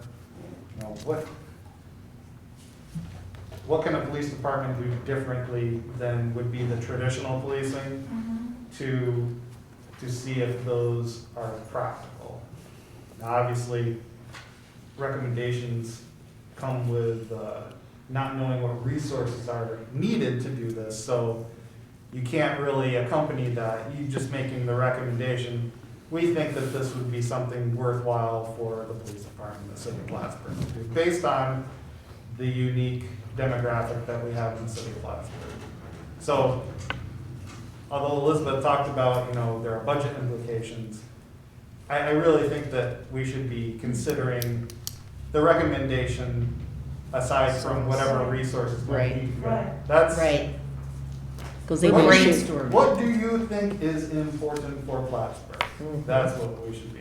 Speaker 8: you know, what can a police department do differently than would be the traditional policing to see if those are practical? Now, obviously, recommendations come with not knowing what resources are needed to do this, so you can't really accompany that, you just making the recommendation. We think that this would be something worthwhile for the police department, the city of Plattsburgh, to do, based on the unique demographic that we have in the city of Plattsburgh. So, although Elizabeth talked about, you know, there are budget implications, I really think that we should be considering the recommendation aside from whatever resources we
Speaker 4: Right.
Speaker 8: need.
Speaker 6: Right.
Speaker 8: That's,
Speaker 4: Right,
Speaker 2: Because they
Speaker 4: We're
Speaker 2: want you,
Speaker 4: brainstorming.
Speaker 8: what do you think is important for Plattsburgh? That's what we should be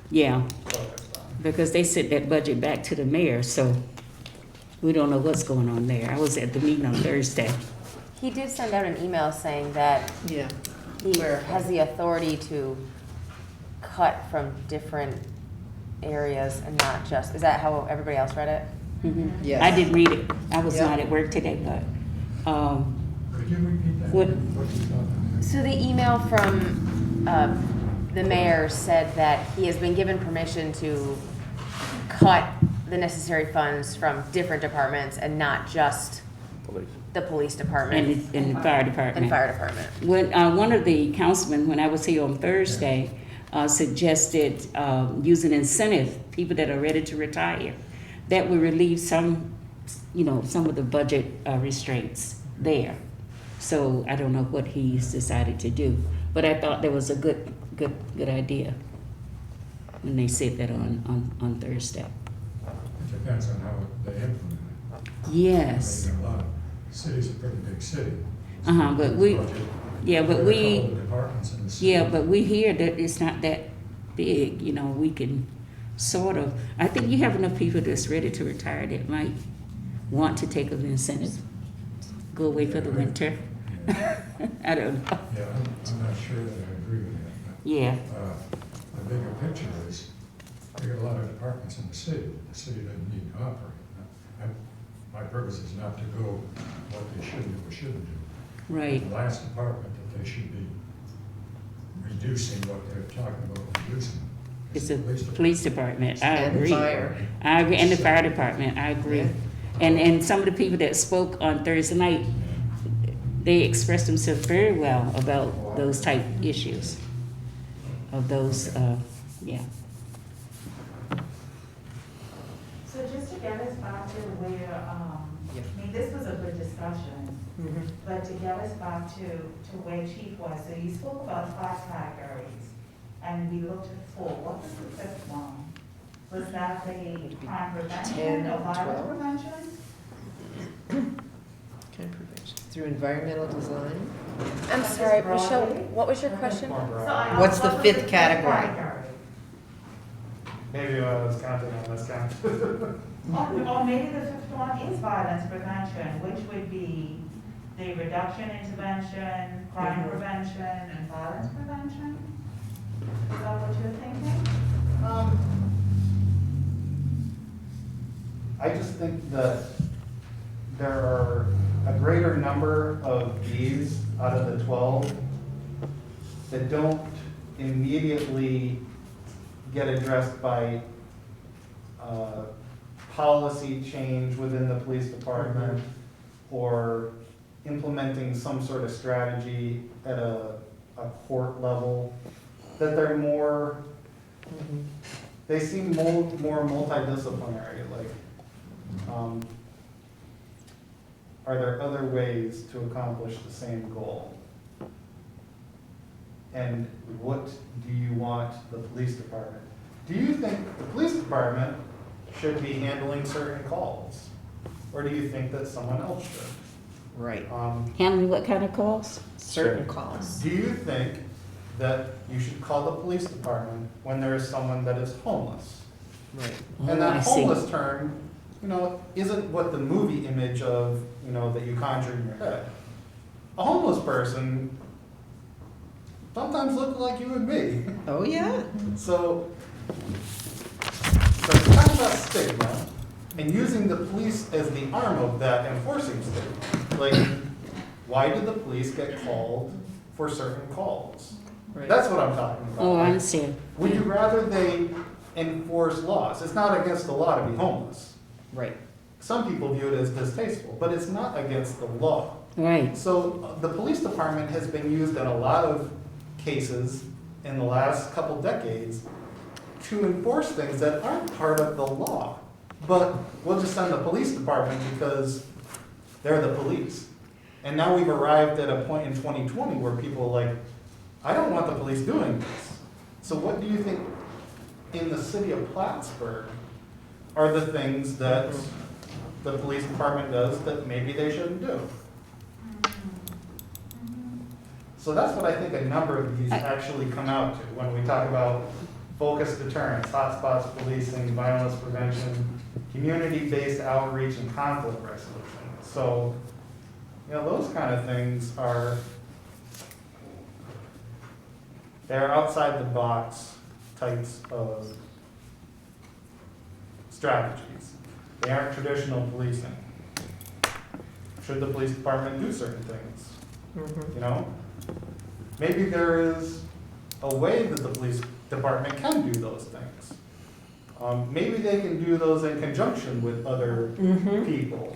Speaker 2: yeah,
Speaker 8: focused on.
Speaker 2: because they sent that budget back to the mayor, so we don't know what's going on there. I was at the meeting on Thursday.
Speaker 7: He did send out an email saying that
Speaker 4: yeah.
Speaker 7: he
Speaker 4: Where?
Speaker 7: has the authority to cut from different areas and not just, is that how everybody else read it?
Speaker 2: Mhm.
Speaker 4: Yes.
Speaker 2: I didn't read it. I was
Speaker 4: Yeah.
Speaker 2: not at work today, but,
Speaker 10: Could you repeat that?
Speaker 2: What-
Speaker 10: What you thought?
Speaker 7: So the email from the mayor said that he has been given permission to cut the necessary funds from different departments and not just
Speaker 3: Police.
Speaker 7: the police department
Speaker 2: and the fire department.
Speaker 7: and fire department.
Speaker 2: When, one of the councilmen, when I was here on Thursday, suggested, using incentive, people that are ready to retire, that would relieve some, some of the budget, restraints there. So I don't know what he's decided to do, but I thought that was a good idea when they said that on Thursday.
Speaker 10: It depends on how they implement it.
Speaker 2: Yes.
Speaker 10: I mean, a lot of cities are a pretty big city.
Speaker 2: But we,
Speaker 10: Budget.
Speaker 2: yeah, but
Speaker 10: There are a
Speaker 2: we,
Speaker 10: couple of departments in the city.
Speaker 2: yeah, but we hear that it's not that big, we can sort of, I think you have enough people that's ready to retire that might want to take an incentive, go away for the winter. I don't know.
Speaker 10: Yeah, I'm not sure that I agree with that.
Speaker 2: Yeah,
Speaker 10: But, the bigger picture is, we got a lot of departments in the city. The city doesn't need to operate. My purpose is not to go what they should do or shouldn't do.
Speaker 2: right.
Speaker 10: The last department that they should be reducing what they're talking about reducing.
Speaker 2: It's
Speaker 10: is
Speaker 2: the
Speaker 10: the
Speaker 2: police department, I
Speaker 4: And
Speaker 2: agree.
Speaker 4: fire.
Speaker 2: I agree, and the fire department, I agree.
Speaker 4: Yeah.
Speaker 2: And some of the people that spoke on Thursday night, they expressed themselves very well about those type issues. Of those, yeah.
Speaker 6: So just to get us back to where, I mean, this was a good discussion,
Speaker 4: Mhm.
Speaker 6: but to get us back to where Chief was, so you spoke about 5 categories, and we looked at 4. What was the 5th one? Was that the crime
Speaker 4: 10,
Speaker 6: prevention or violence
Speaker 4: 12?
Speaker 6: prevention?
Speaker 4: Crime prevention. Through environmental design.
Speaker 7: I'm
Speaker 6: That's
Speaker 7: sorry,
Speaker 6: broadly.
Speaker 7: Michelle, what was your question?
Speaker 6: So I
Speaker 4: What's
Speaker 6: asked,
Speaker 4: the
Speaker 6: what was
Speaker 4: 5th category?
Speaker 8: Maybe I was counting on this count.
Speaker 6: Or maybe the 5th one is violence prevention, which would be the reduction intervention, crime
Speaker 4: Mhm.
Speaker 6: prevention, and violence prevention? Is that what you're thinking?
Speaker 8: I just think that there are a greater number of these out of the 12 that don't immediately get addressed by policy change within the police department or implementing some sort of strategy at a court level, that they're more, they seem more multidisciplinary, like, are there other ways to accomplish the same goal? And what do you want the police department? Do you think the police department should be handling certain calls? Or do you think that someone else should?
Speaker 4: Right.
Speaker 2: Handling what kind of calls?
Speaker 4: Certain calls.
Speaker 8: Do you think that you should call the police department when there is someone that is homeless?
Speaker 4: Right.
Speaker 8: And
Speaker 2: Oh, I
Speaker 8: that
Speaker 2: see.
Speaker 8: homeless term, isn't what the movie image of, that you conjure in your head. A homeless person sometimes look like you and me.
Speaker 4: Oh, yeah.
Speaker 8: So it's kind of that stigma, and using the police as the arm of that enforcing stigma. Like, why did the police get called for certain calls?
Speaker 4: Right.
Speaker 8: That's what I'm talking about.
Speaker 2: Oh, I
Speaker 8: Like,
Speaker 2: understand.
Speaker 8: would you rather they enforce laws? It's not against the law to be homeless.
Speaker 4: Right.
Speaker 8: Some people view it as distasteful, but it's not against the law.
Speaker 2: Right,
Speaker 8: So the police department has been used in a lot of cases in the last couple decades to enforce things that aren't part of the law. But we'll just send the police department because they're the police. And now we've arrived at a point in 2020 where people are like, I don't want the police doing this. So what do you think in the city of Plattsburgh are the things that the police department does that maybe they shouldn't do? So that's what I think a number of these actually come out to when we talk about focused deterrence, hotspots policing, violence prevention, community-based outreach, and conflict resolution. So, those kind of things they're outside the box types of strategies. They aren't traditional policing. Should the police department do certain things?
Speaker 4: Mhm.
Speaker 8: You know? Maybe there is a way that the police department can do those things. Maybe they can do those in conjunction with other
Speaker 4: Mhm.
Speaker 8: people.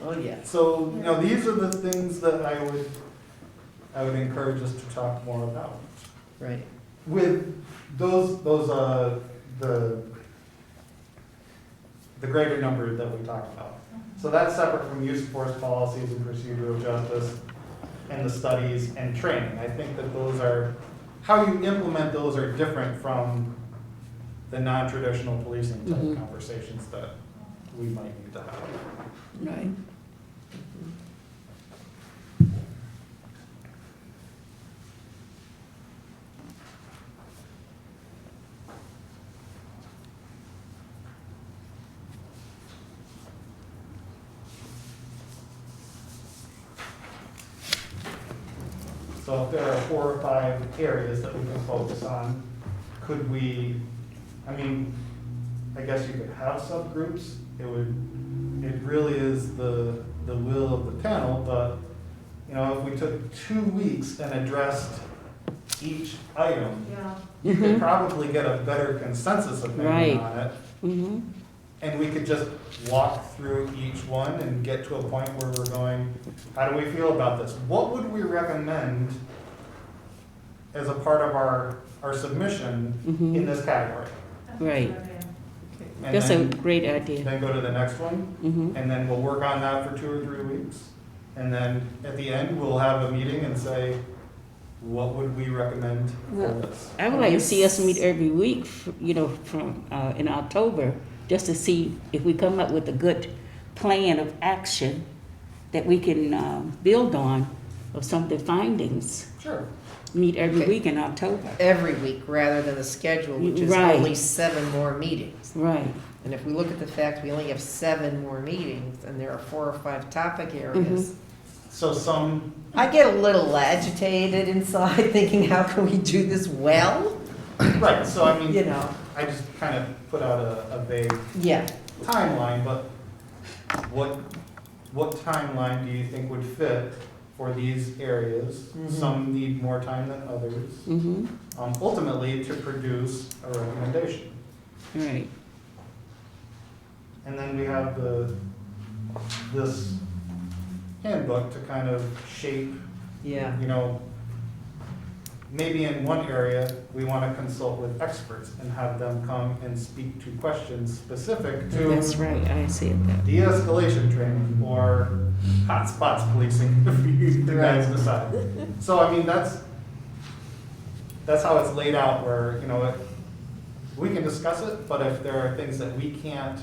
Speaker 4: Oh, yes.
Speaker 8: So, you know, these are the things that I would encourage us to talk more about.
Speaker 4: Right.
Speaker 8: With the greater number that we talked about. So that's separate from use of force policies and procedural justice and the studies and training. I think that those are, how you implement those are different from the non-traditional policing type
Speaker 2: Mhm.
Speaker 8: conversations that we might need to have.
Speaker 2: Right.
Speaker 8: So if there are 4 or 5 areas that we can focus on, could we, I mean, I guess you could have subgroups. It really is the will of the panel, but, you know, if we took 2 weeks and addressed each item,
Speaker 9: Yeah.
Speaker 8: you could probably get a better consensus opinion
Speaker 2: Right.
Speaker 8: on it.
Speaker 2: Mm-hmm.
Speaker 8: And we could just walk through each one and get to a point where we're going, how do we feel about this? What would we recommend as a part of our submission
Speaker 2: Mhm.
Speaker 8: in this category?
Speaker 2: Right.
Speaker 8: And
Speaker 2: That's a
Speaker 8: then,
Speaker 2: great idea.
Speaker 8: then go to the next one,
Speaker 2: Mm-hmm.
Speaker 8: and then we'll work on that for 2 or 3 weeks. And then at the end, we'll have a meeting and say, what would we recommend for
Speaker 2: Well,
Speaker 8: this?
Speaker 2: I would like to see us meet every week, you know, from, in October, just to see if we come up with a good plan of action that we can build on of some of the findings.
Speaker 8: Sure.
Speaker 2: Meet every
Speaker 4: Okay.
Speaker 2: week in October.
Speaker 4: Every week rather than the schedule, which is
Speaker 2: Right.
Speaker 4: only 7 more meetings.
Speaker 2: Right.
Speaker 4: And if we look at the fact we only have 7 more meetings and there are 4 or 5 topic areas,
Speaker 8: So some,
Speaker 4: I get a little agitated inside thinking, how can we do this well?
Speaker 8: right, so I mean,
Speaker 4: You know,
Speaker 8: I just kind of put out a vague
Speaker 4: yeah.
Speaker 8: timeline, but what timeline do you think would fit for these areas?
Speaker 4: Mhm.
Speaker 8: Some need more time than others,
Speaker 2: Mm-hmm.
Speaker 8: ultimately to produce a recommendation.
Speaker 2: Right.
Speaker 8: And then we have this handbook to kind of shape,
Speaker 4: Yeah.
Speaker 8: you know, maybe in one area, we want to consult with experts and have them come and speak to questions specific to
Speaker 2: That's right. I see it that.
Speaker 8: de-escalation training or hotspots policing, if you guys decide. So, I mean, that's how it's laid out where, you know, we can discuss it, but if there are things that we can't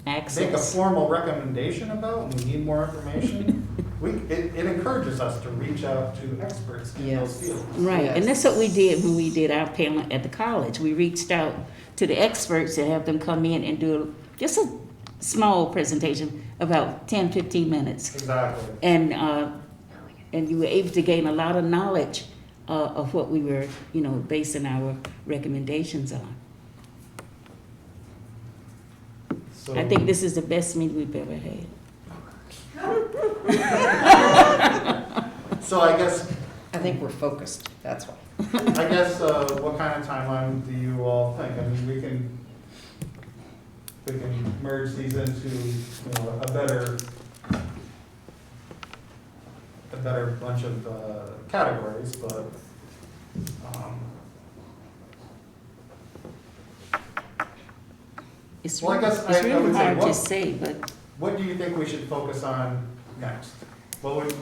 Speaker 8: make a
Speaker 2: Access.
Speaker 8: formal recommendation about, and we need more information, it encourages us to reach out to experts in those
Speaker 4: Yes.
Speaker 8: fields.
Speaker 2: Right, and
Speaker 4: Yes.
Speaker 2: that's what we did when we did our panel at the college. We reached out to the experts and have them come in and do just a small presentation, about 10, 15 minutes.
Speaker 8: Exactly.
Speaker 2: And you were able to gain a lot of knowledge of what we were, you know, basing our recommendations on.
Speaker 8: So,
Speaker 2: I think this is the best meeting we've ever had.
Speaker 8: So I guess,
Speaker 4: I think we're focused, that's why.
Speaker 8: what kind of timeline do you all think? I mean, we can merge these into, you know, a better bunch of categories, but,
Speaker 2: It's
Speaker 8: Well, I
Speaker 2: really,
Speaker 8: guess
Speaker 2: it's
Speaker 8: I
Speaker 2: really
Speaker 8: would say
Speaker 2: hard to
Speaker 8: what-
Speaker 2: say, but
Speaker 8: what do you think we should focus on next? What would,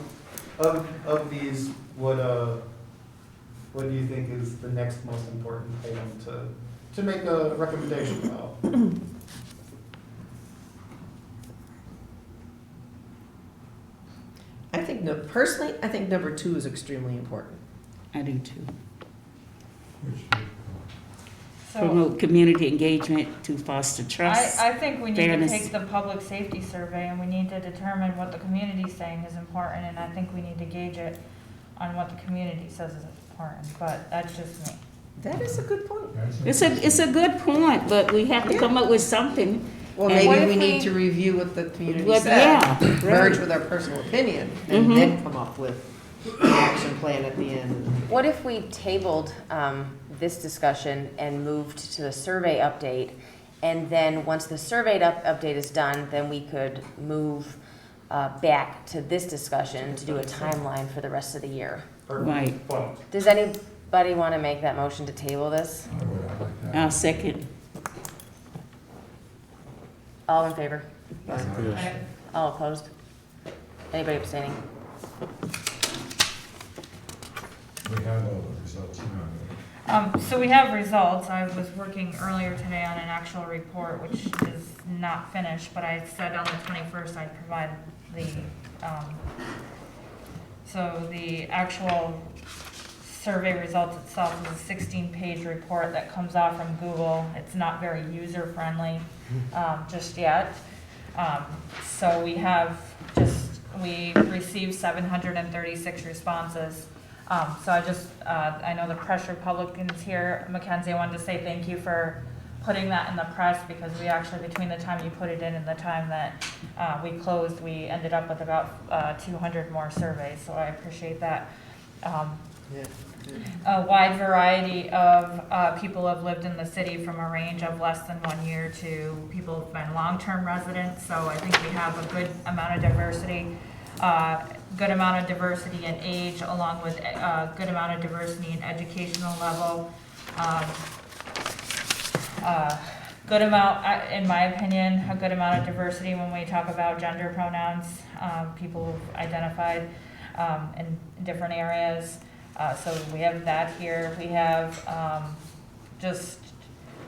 Speaker 8: of these, what do you think is the next most important item to make a recommendation about?
Speaker 4: I think, personally, I think number 2 is extremely important.
Speaker 2: I do too.
Speaker 10: Which,
Speaker 1: So
Speaker 2: Promote community engagement to foster trust.
Speaker 1: I think we need to
Speaker 2: fairness.
Speaker 1: take the public safety survey and we need to determine what the community's saying is important, and I think we need to gauge it on what the community says is important, but that's just me.
Speaker 4: That is a good point.
Speaker 2: It's a good point, but we have to come up with something.
Speaker 4: Well,
Speaker 2: And
Speaker 7: what
Speaker 4: maybe
Speaker 7: if
Speaker 4: we need
Speaker 7: we-
Speaker 4: to review what the community
Speaker 2: What-
Speaker 4: said,
Speaker 2: yeah,
Speaker 4: merge
Speaker 2: right.
Speaker 4: with our personal opinion, and
Speaker 2: Mhm.
Speaker 4: then come up with an action plan at the end.
Speaker 7: What if we tabled this discussion and moved to the survey update? And then, once the survey update is done, then we could move back to this discussion to do a timeline for the rest of the year.
Speaker 2: Right.
Speaker 8: Point.
Speaker 7: Does anybody want to make that motion to table this?
Speaker 10: I would, I like that.
Speaker 2: I'll second.
Speaker 7: All in favor?
Speaker 3: Yes.
Speaker 7: All opposed? Anybody abstaining?
Speaker 10: We have all the results now.
Speaker 1: So we have results. I was working earlier today on an actual report, which is not finished, but I said on the 21st I'd provide the, so the actual survey results itself is a 16-page report that comes off from Google. It's not very user-friendly just yet. So we received 736 responses. So I know the Press Republican's here. Mackenzie, I wanted to say thank you for putting that in the press, because we actually, between the time you put it in and the time that we closed, we ended up with about 200 more surveys, so I appreciate that.
Speaker 4: Yeah.
Speaker 1: A wide variety of people have lived in the city, from a range of less than 1 year to people who've been long-term residents, so I think we have a good amount of diversity. Good amount of diversity in age, along with a good amount of diversity in educational level. Good amount, in my opinion, a good amount of diversity when we talk about gender pronouns, people who've identified in different areas. So we have that here. We have just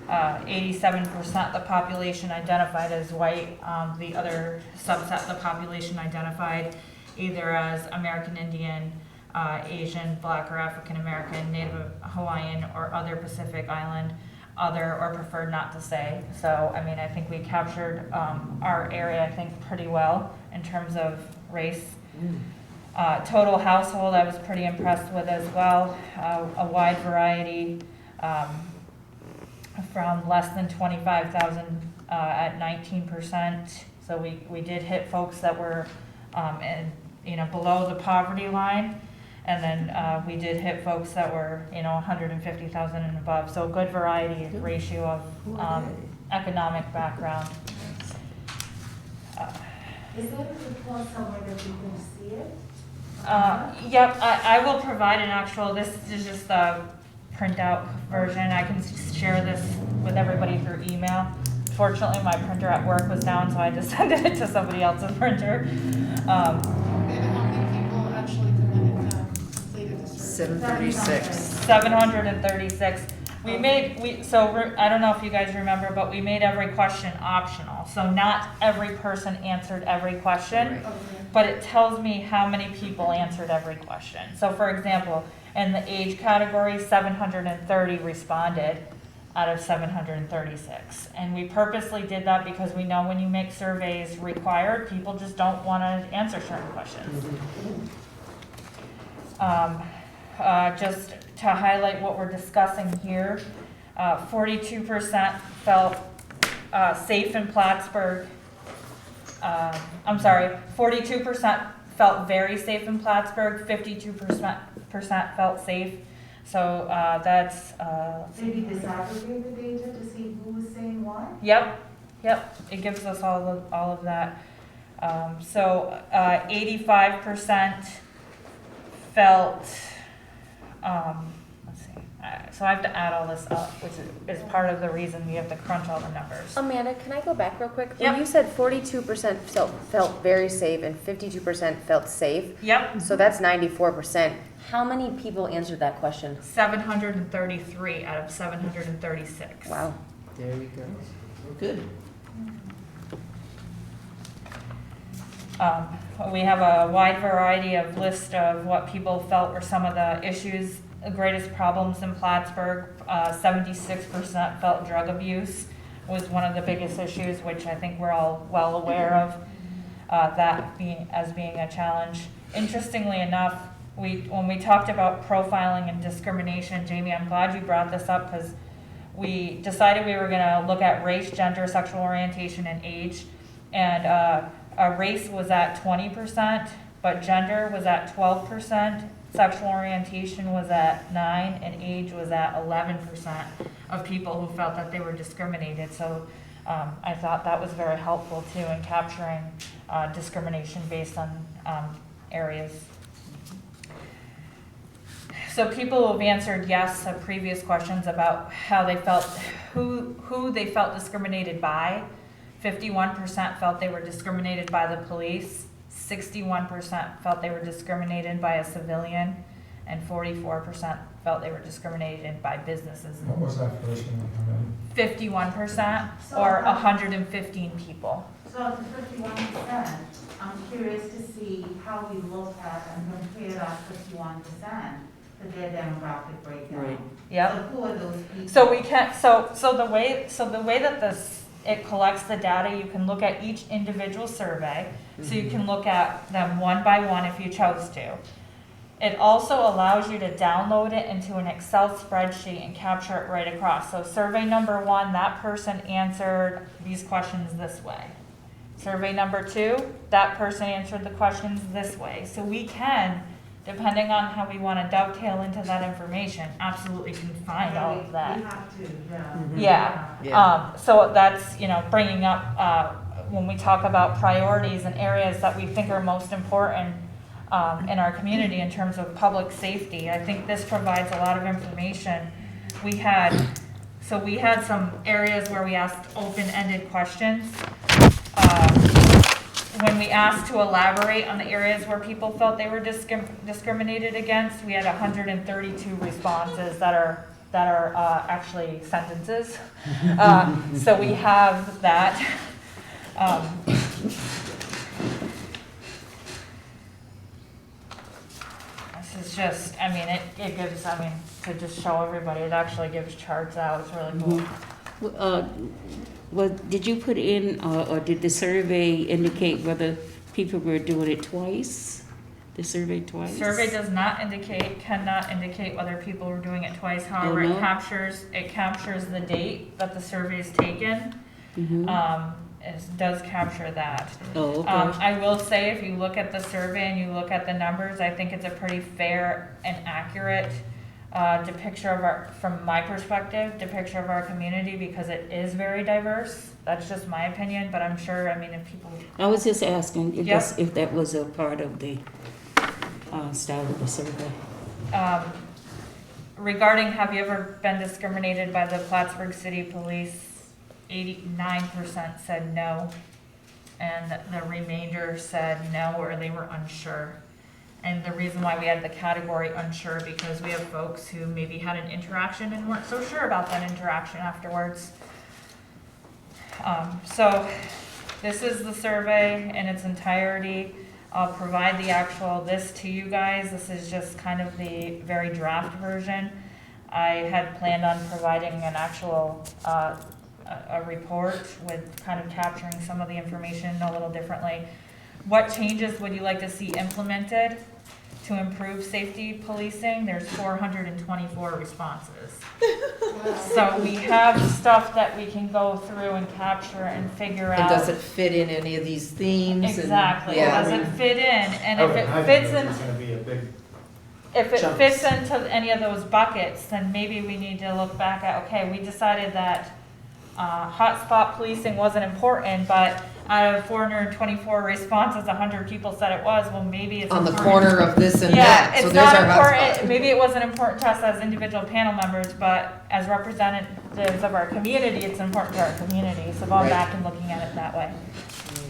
Speaker 1: 87% of the population identified as white. The other subset of the population identified either as American Indian, Asian, Black or African American, Native Hawaiian, or other Pacific Island, other, or preferred not to say. So, I mean, I think we captured our area, I think, pretty well in terms of race. Total household, I was pretty impressed with as well. A wide variety, from less than 25,000 at 19%. So we did hit folks that were below the poverty line, and then we did hit folks that were 150,000 and above. So a good variety and ratio of economic background.
Speaker 6: Is there a report somewhere that you can see it?
Speaker 1: Yep, I will provide an actual, this is just the printout version. I can share this with everybody through email. Fortunately, my printer at work was down, so I just sent it to somebody else's printer.
Speaker 5: And how many people actually completed the survey?
Speaker 4: 736.
Speaker 1: 736. I don't know if you guys remember, but we made every question optional. So not every person answered every question,
Speaker 4: Right.
Speaker 1: but it tells me how many people answered every question. So for example, in the age category, 730 responded out of 736. And we purposely did that because we know when you make surveys required, people just don't want to answer certain questions. Just to highlight what we're discussing here, 42% felt safe in Plattsburgh. 42% felt very safe in Plattsburgh, 52% felt safe. So that's,
Speaker 6: So you disaggregate the data to see who is saying what?
Speaker 1: yep, it gives us all of that. 85% felt, let's see, so I have to add all this up, which is part of the reason we have to crunch all the numbers.
Speaker 7: Amanda, can I go back real quick?
Speaker 1: Yep.
Speaker 7: When you said 42% felt very safe and 52% felt safe,
Speaker 1: Yep,
Speaker 7: so that's 94%. How many people answered that question?
Speaker 1: 733 out of 736.
Speaker 7: Wow.
Speaker 4: There we go. We're good.
Speaker 1: We have a wide variety of list of what people felt were some of the issues, the greatest problems in Plattsburgh. 76% felt drug abuse was one of the biggest issues, which I think we're all well aware of, that being a challenge. Interestingly enough, when we talked about profiling and discrimination, Jamie, I'm glad you brought this up, because we decided we were gonna look at race, gender, sexual orientation, and age. And race was at 20%, but gender was at 12%, sexual orientation was at 9%, and age was at 11% of people who felt that they were discriminated. So I thought that was very helpful too in capturing discrimination based on areas. So people who have answered yes to previous questions about how they felt, who they felt discriminated by. 51% felt they were discriminated by the police, 61% felt they were discriminated by a civilian, and 44% felt they were discriminated by businesses.
Speaker 10: What was that first one? How many?
Speaker 1: 51%,
Speaker 6: So,
Speaker 1: or 115 people.
Speaker 6: So of the 51%, I'm curious to see how we look at and compare that 51% to their demographic breakdown.
Speaker 2: Right.
Speaker 1: Yep.
Speaker 6: So who are those people?
Speaker 1: So we can, so the way that it collects the data, you can look at each individual survey. So you can look at them one by one if you chose to. It also allows you to download it into an Excel spreadsheet and capture it right across. So survey number 1, that person answered these questions this way. Survey number 2, that person answered the questions this way. So we can, depending on how we want to dovetail into that information, absolutely can find all of that.
Speaker 6: We have to, yeah.
Speaker 1: Yeah.
Speaker 4: Yeah.
Speaker 1: So that's, bringing up, when we talk about priorities and areas that we think are most important in our community in terms of public safety. I think this provides a lot of information. We had some areas where we asked open-ended questions. When we asked to elaborate on the areas where people felt they were discriminated against, we had 132 responses that are actually sentences. So we have that. This is just, it gives, to just show everybody, it actually gives charts out. It's really cool.
Speaker 2: Well, did you put in, or did the survey indicate whether people were doing it twice? The survey twice?
Speaker 1: Survey cannot indicate whether people were doing it twice. However,
Speaker 2: no?
Speaker 1: it captures the date that the survey is taken.
Speaker 2: Mhm.
Speaker 1: It does capture that.
Speaker 2: Oh, okay.
Speaker 1: I will say, if you look at the survey and you look at the numbers, I think it's a pretty fair and accurate depiction from my perspective, depiction of our community, because it is very diverse. That's just my opinion, but I'm sure, if people.
Speaker 2: I was just asking if,
Speaker 1: Yep.
Speaker 2: if that was a part of the style of the survey.
Speaker 1: Regarding, have you ever been discriminated by the Plattsburgh City Police? 89% said no, and the remainder said no, or they were unsure. And the reason why we had the category unsure, because we have folks who maybe had an interaction and weren't so sure about that interaction afterwards. So this is the survey in its entirety. I'll provide the actual this to you guys. This is just kind of the very draft version. I had planned on providing an actual a report with kind of capturing some of the information a little differently. What changes would you like to see implemented to improve safety policing? There's 424 responses. So we have stuff that we can go through and capture and figure
Speaker 4: And
Speaker 1: out.
Speaker 4: does it fit in any of these themes? And-
Speaker 1: Exactly,
Speaker 4: Yeah.
Speaker 1: does it fit in? And
Speaker 8: I
Speaker 1: if
Speaker 8: would
Speaker 1: it
Speaker 8: imagine
Speaker 1: fits
Speaker 8: that
Speaker 1: in,
Speaker 8: It's gonna be a big,
Speaker 1: if it
Speaker 8: chunks.
Speaker 1: fits into any of those buckets, then maybe we need to look back at, okay, we decided that hotspot policing wasn't important, but out of 424 responses, 100 people said it was. Well, maybe it's
Speaker 4: On the
Speaker 1: important.
Speaker 4: corner of this and
Speaker 1: Yeah,
Speaker 4: that, so
Speaker 1: it's
Speaker 4: there's
Speaker 1: not
Speaker 4: our
Speaker 1: important,
Speaker 4: hotspot.
Speaker 1: maybe it wasn't important to us as individual panel members, but as representatives of our community, it's important to our community. So going
Speaker 4: Right.
Speaker 1: back and looking at it that way.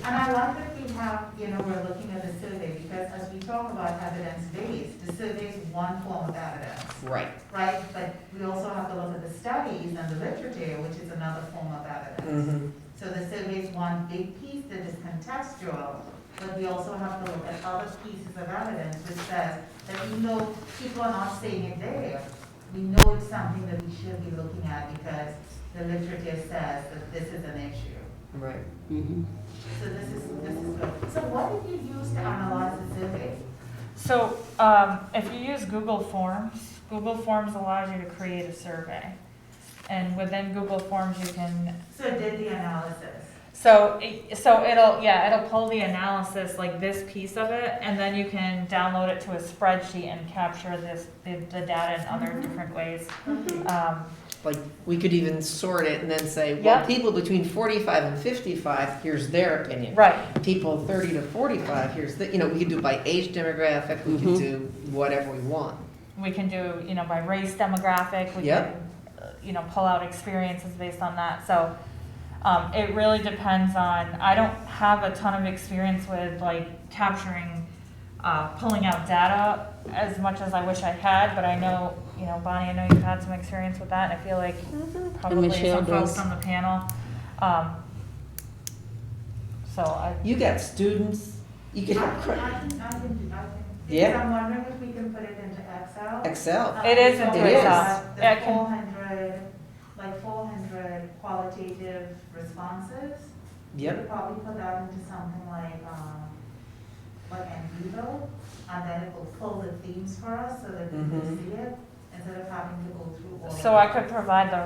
Speaker 6: And I like that we have, we're looking at the survey, because as we talk about evidence-based, the survey is one form of evidence,
Speaker 4: Right.
Speaker 6: right? But we also have to look at the studies and the literature, which is another form of evidence.
Speaker 4: Mm-hmm.
Speaker 6: So the survey is one big piece that is contextual, but we also have to look at other pieces of evidence which says that even though people are not saying it there, we know it's something that we should be looking at because the literature says that this is an issue.
Speaker 4: Right.
Speaker 2: Mhm.
Speaker 6: So this is good. So what did you use to analyze the survey?
Speaker 1: So, if you use Google Forms allows you to create a survey. And within Google Forms, you can,
Speaker 6: So it did the analysis.
Speaker 1: so it'll pull the analysis, like this piece of it, and then you can download it to a spreadsheet and capture the data in other different ways.
Speaker 4: Like, we could even sort it and then say, well,
Speaker 1: Yep.
Speaker 4: people between 45 and 55, here's their opinion.
Speaker 1: Right,
Speaker 4: People 30 to 45, here's the, we could do by age demographic, we could do whatever we want.
Speaker 1: we can do, by race demographic, we
Speaker 4: Yep.
Speaker 1: can, pull out experiences based on that, so. It really depends on, I don't have a ton of experience with like capturing, pulling out data as much as I wish I had, but I know, Bonnie, I know you've had some experience with that, and I feel like probably
Speaker 2: Michelle
Speaker 1: some folks
Speaker 2: does.
Speaker 1: on the panel. So I,
Speaker 4: You got students, you
Speaker 6: I
Speaker 4: could
Speaker 6: can,
Speaker 4: have
Speaker 6: I can do,
Speaker 4: Yeah.
Speaker 6: Because I'm wondering if we can put it into Excel.
Speaker 4: Excel.
Speaker 1: It is into
Speaker 4: It is.
Speaker 1: Excel.
Speaker 6: The
Speaker 1: Yeah, it can-
Speaker 6: 400 qualitative responses. We
Speaker 4: Yep.
Speaker 6: could probably put that into something like Envivo, and then it will pull the themes for us so that we can
Speaker 4: Mhm.
Speaker 6: see it, instead of having to go through all of
Speaker 1: so I
Speaker 6: it.
Speaker 1: could provide the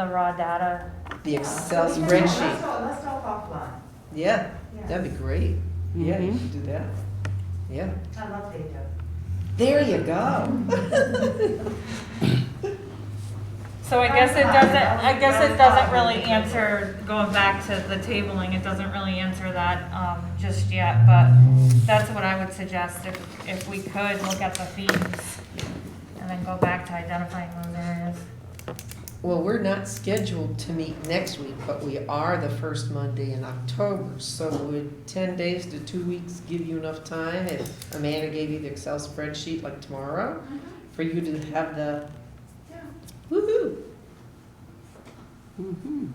Speaker 1: raw data.
Speaker 4: The Excel
Speaker 6: Let's
Speaker 4: spreadsheet.
Speaker 6: talk offline.
Speaker 4: Yeah,
Speaker 6: Yeah.
Speaker 4: that'd be great. Yeah, you
Speaker 2: Mhm.
Speaker 4: should do that. Yeah.
Speaker 6: I love data.
Speaker 4: There you go.
Speaker 1: So I guess it doesn't really answer, going back to the tabling, it doesn't really answer that, just yet, but that's what I would suggest, if we could look at the themes and then go back to identifying those areas.
Speaker 4: Well, we're not scheduled to meet next week, but we are the first Monday in October. So would 10 days to 2 weeks give you enough time if Amanda gave you the Excel spreadsheet like tomorrow for you to have the
Speaker 6: Yeah.
Speaker 4: woohoo?
Speaker 2: Mhm.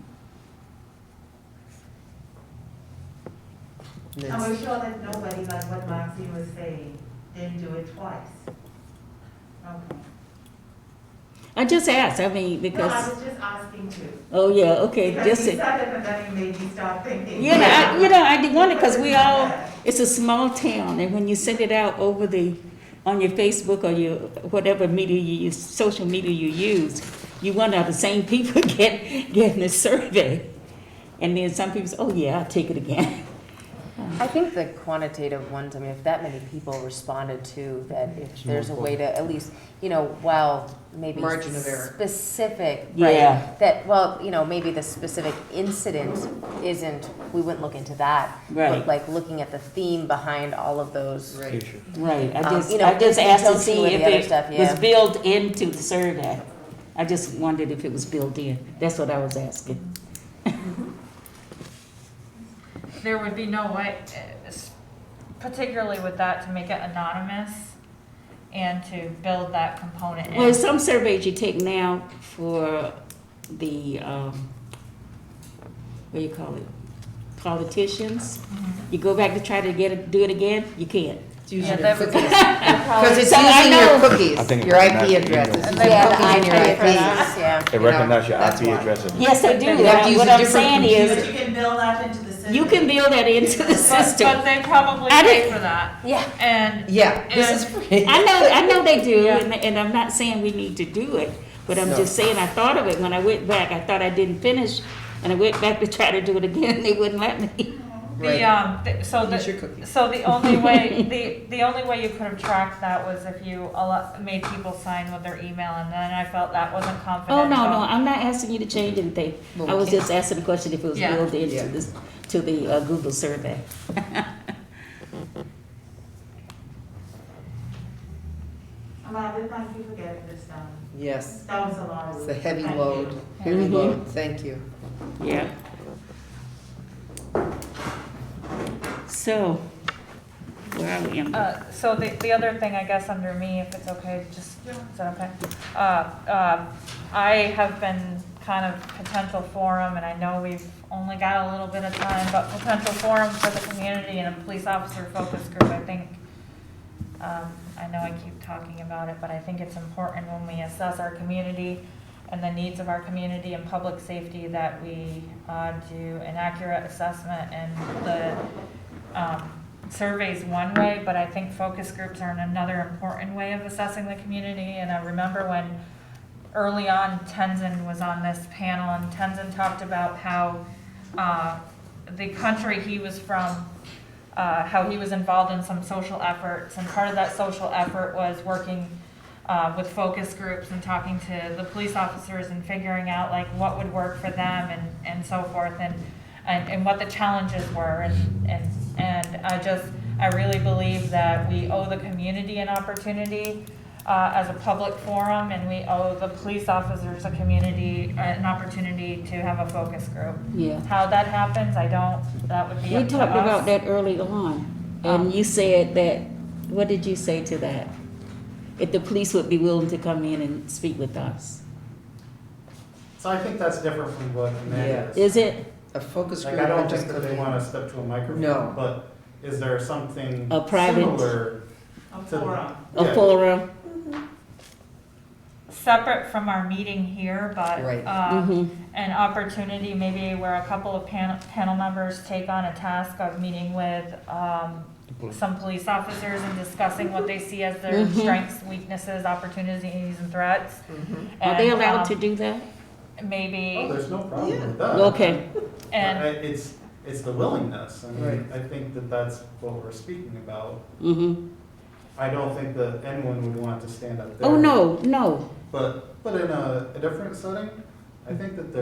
Speaker 4: And
Speaker 6: And
Speaker 4: then-
Speaker 6: we're sure that nobody, like what Maxine was saying, didn't do it twice. Okay.
Speaker 2: I just asked, I mean,
Speaker 6: No, I
Speaker 2: because,
Speaker 6: was just asking too.
Speaker 2: oh, yeah, okay,
Speaker 6: Because
Speaker 2: just,
Speaker 6: you said it and then you made me start thinking.
Speaker 2: I did wonder, because we all, it's a small town, and when you send it out over on your Facebook or your, whatever media you use, social media you use, you wonder are the same people getting the survey. And then some people say, oh, yeah, I'll take it again.
Speaker 7: I think the quantitative ones, I mean, if that many people responded to that, if there's a way to at least, while maybe
Speaker 4: Margin of error.
Speaker 7: specific,
Speaker 2: Yeah.
Speaker 7: right? That, well, maybe the specific incident isn't, we wouldn't look into that.
Speaker 2: Right.
Speaker 7: But like looking at the theme behind all of those.
Speaker 4: Right.
Speaker 3: Issue.
Speaker 2: Right, I just
Speaker 7: if you
Speaker 2: asked to
Speaker 7: don't see
Speaker 2: see
Speaker 7: any
Speaker 2: if
Speaker 7: other
Speaker 2: it
Speaker 7: stuff,
Speaker 2: was
Speaker 7: yeah.
Speaker 2: built into the survey. I just wondered if it was built in. That's what I was asking.
Speaker 1: There would be no way, particularly with that, to make it anonymous and to build that component in.
Speaker 2: Well, some surveys you take now for the, what do you call it? Politicians. You go back to try to do it again, you can't.
Speaker 4: It's using
Speaker 1: Yeah,
Speaker 4: your
Speaker 1: that-
Speaker 4: cookies.
Speaker 1: that probably-
Speaker 4: Because it's
Speaker 2: So I
Speaker 4: using
Speaker 2: know-
Speaker 4: your
Speaker 3: I
Speaker 4: cookies,
Speaker 3: think
Speaker 4: your
Speaker 3: it's
Speaker 4: IP
Speaker 3: not
Speaker 4: address.
Speaker 3: email.
Speaker 4: It's
Speaker 1: And
Speaker 4: using
Speaker 1: then
Speaker 4: cookies and your
Speaker 1: I pay for
Speaker 4: IPs.
Speaker 1: that.
Speaker 7: Yeah.
Speaker 3: It recognizes your
Speaker 4: that's
Speaker 3: IP
Speaker 4: why.
Speaker 3: address.
Speaker 2: Yes, they do.
Speaker 4: You have to use
Speaker 2: What
Speaker 4: a
Speaker 2: I'm
Speaker 4: different
Speaker 2: saying
Speaker 6: But
Speaker 2: is,
Speaker 6: you can build that into the system.
Speaker 2: you can build that into the
Speaker 1: But
Speaker 2: system.
Speaker 1: they probably
Speaker 2: I
Speaker 1: pay
Speaker 2: didn't-
Speaker 1: for that,
Speaker 7: Yeah.
Speaker 1: and.
Speaker 4: Yeah, this is
Speaker 1: and-
Speaker 4: free.
Speaker 2: I know they do,
Speaker 1: Yeah.
Speaker 2: and I'm not saying we need to do it, but I'm
Speaker 4: No.
Speaker 2: just saying I thought of it when I went back. I thought I didn't finish, and I went back to try to do it again, and they wouldn't let me.
Speaker 4: Right. Use your cookies.
Speaker 1: So the only way, the only way you could have tracked that was if you made people sign with their email, and then I felt that wasn't
Speaker 2: Oh,
Speaker 1: confidential.
Speaker 2: no, I'm not asking you to change anything.
Speaker 4: Well,
Speaker 2: I
Speaker 4: we
Speaker 2: was
Speaker 4: can't.
Speaker 2: just asking the question if it was
Speaker 1: Yeah.
Speaker 2: built into
Speaker 4: Yeah.
Speaker 2: this, to the Google survey.
Speaker 6: Amanda, thank you for getting this done.
Speaker 4: Yes,
Speaker 6: That was a lot of
Speaker 4: it's
Speaker 6: work.
Speaker 4: a heavy
Speaker 6: Thank
Speaker 4: load,
Speaker 6: you.
Speaker 4: heavy
Speaker 2: Mhm.
Speaker 4: load, thank you.
Speaker 2: Yeah. So, where are we?
Speaker 1: So the other thing, I guess, under me, if it's okay, just, is that okay? I have been kind of potential forum, and I know we've only got a little bit of time, but potential forum for the community and a police officer focus group, I think. I know I keep talking about it, but I think it's important when we assess our community and the needs of our community and public safety that we do an accurate assessment and surveys one way, but I think focus groups are another important way of assessing the community. And I remember when early on Tenzin was on this panel, and Tenzin talked about how the country he was from, how he was involved in some social efforts, and part of that social effort was working with focus groups and talking to the police officers and figuring out like what would work for them and so forth, and what the challenges were, and I really believe that we owe the community an opportunity as a public forum, and we owe the police officers an opportunity to have a focus group.
Speaker 2: Yeah.
Speaker 1: How that happens, that would be
Speaker 2: We
Speaker 1: up to
Speaker 2: talked about
Speaker 1: us.
Speaker 2: that early on, and you said that, what did you say to that? If the police would be willing to come in and speak with us.
Speaker 8: So I think that's different from what Amanda is.
Speaker 2: Is it
Speaker 4: A focus group.
Speaker 8: Like, I don't
Speaker 4: just
Speaker 8: think that they want to step to a microphone.
Speaker 4: No.
Speaker 8: But is there something
Speaker 2: A private-
Speaker 8: similar?
Speaker 5: A
Speaker 8: to-
Speaker 5: forum.
Speaker 2: a
Speaker 8: Yeah.
Speaker 2: forum?
Speaker 1: Separate from our meeting here, but
Speaker 4: Right.
Speaker 2: Mhm.
Speaker 1: an opportunity maybe where a couple of panel members take on a task of meeting with some police officers and discussing what they see as their
Speaker 2: Mhm.
Speaker 1: strengths, weaknesses, opportunities, and threats.
Speaker 2: Are they
Speaker 1: And,
Speaker 2: allowed to do that?
Speaker 8: Oh,
Speaker 1: Maybe,
Speaker 8: there's no problem with that.
Speaker 2: Okay.
Speaker 1: and
Speaker 8: It's the willingness. I mean,
Speaker 4: Right.
Speaker 8: I think that that's what we're speaking about.
Speaker 2: Mm-hmm.
Speaker 8: I don't think that anyone would want to stand up there.
Speaker 2: Oh, no.
Speaker 8: But in a different setting, I think that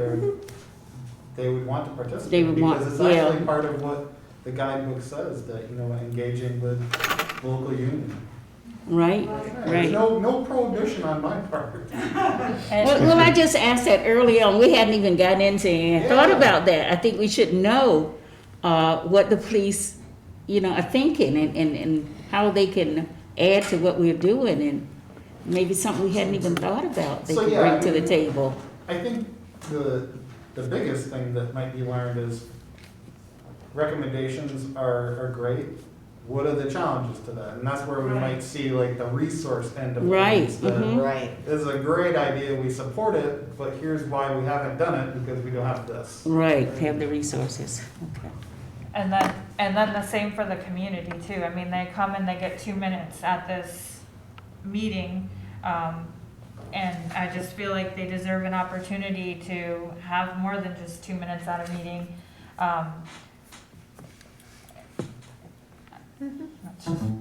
Speaker 8: they would want to participate.
Speaker 2: They would want-
Speaker 8: because it's
Speaker 2: yeah.
Speaker 8: actually part of what the guidebook says, that, engaging with local union.
Speaker 2: Right,
Speaker 8: There's
Speaker 2: right.
Speaker 8: no prohibition on my part.
Speaker 2: Well, I just asked that early on. We hadn't even gotten into it and thought
Speaker 8: Yeah.
Speaker 2: about that. I think we should know what the police, are thinking and how they can add to what we're doing, and maybe something we hadn't even thought about they
Speaker 8: So,
Speaker 2: could
Speaker 8: yeah,
Speaker 2: bring
Speaker 8: I
Speaker 2: to the
Speaker 8: mean-
Speaker 2: table.
Speaker 8: I think the biggest thing that might be learned is recommendations are great. What are the challenges to that? And that's where we might see like the resource end of
Speaker 2: Right,
Speaker 8: things. that
Speaker 2: mhm.
Speaker 4: Right.
Speaker 8: This is a great idea, we support it, but here's why we haven't done it, because we don't have this.
Speaker 2: Right, have the resources. Okay.
Speaker 1: And then the same for the community too. I mean, they come and they get 2 minutes at this meeting. And I just feel like they deserve an opportunity to have more than just 2 minutes at a meeting.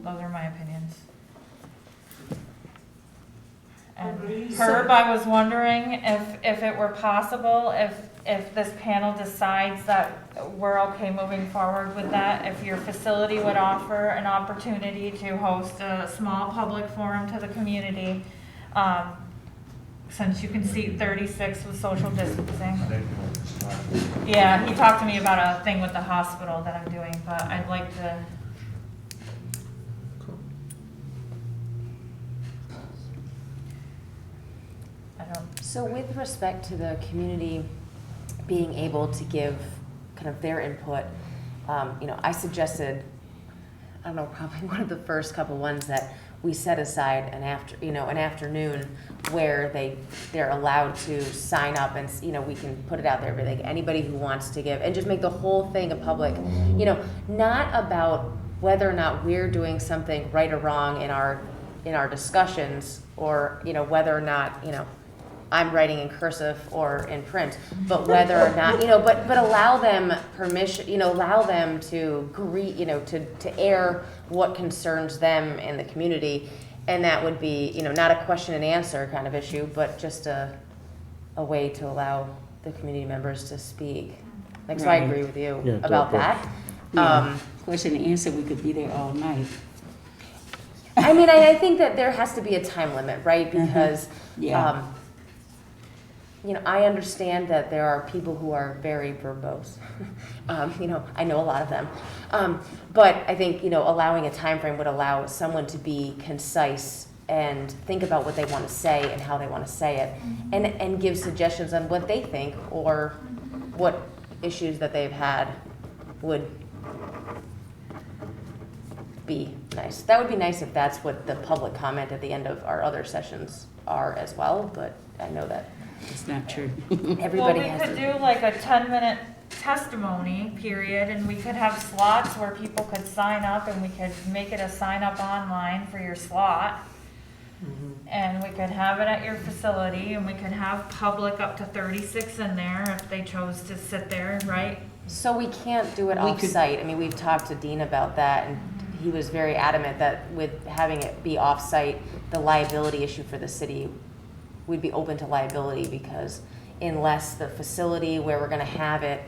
Speaker 1: Those are my opinions. And Herb, I was wondering if it were possible, if this panel decides that we're okay moving forward with that, if your facility would offer an opportunity to host a small public forum to the community, since you can seat 36 with social distancing. Yeah, he talked to me about a thing with the hospital that I'm doing, but I'd like to.
Speaker 7: So with respect to the community being able to give kind of their input, I suggested, I don't know, probably one of the first couple ones that we set aside an afternoon where they're allowed to sign up and, we can put it out there, but like anybody who wants to give, and just make the whole thing a public, not about whether or not we're doing something right or wrong in our discussions, or, whether or not, I'm writing in cursive or in print, but whether or not, but allow them permission, allow them to agree, to air what concerns them in the community. And that would be, not a question and answer kind of issue, but just a way to allow the community members to speak. Like, so I
Speaker 2: Right.
Speaker 7: agree with you
Speaker 3: Yeah,
Speaker 7: about
Speaker 3: that-
Speaker 7: that.
Speaker 2: Yeah. Question and answer, we could be there all night.
Speaker 7: I mean, I think that there has to be a time limit, right? Because,
Speaker 2: Yeah.
Speaker 7: I understand that there are people who are very verbose. I know a lot of them. But I think, allowing a time frame would allow someone to be concise and think about what they want to say and how they want to say it, and give suggestions on what they think or what issues that they've had would be nice. That would be nice if that's what the public comment at the end of our other sessions are as well, but I know that
Speaker 2: It's not true.
Speaker 7: everybody
Speaker 1: Well,
Speaker 7: has
Speaker 1: we could
Speaker 7: to.
Speaker 1: do like a 10-minute testimony period, and we could have slots where people could sign up, and we could make it a sign up online for your slot. And we could have it at your facility, and we could have public up to 36 in there if they chose to sit there, right?
Speaker 7: So we can't do it
Speaker 4: We could-
Speaker 7: off-site. I mean, we've talked to Dean about that, and he was very adamant that with having it be off-site, the liability issue for the city, we'd be open to liability, because unless the facility where we're gonna have it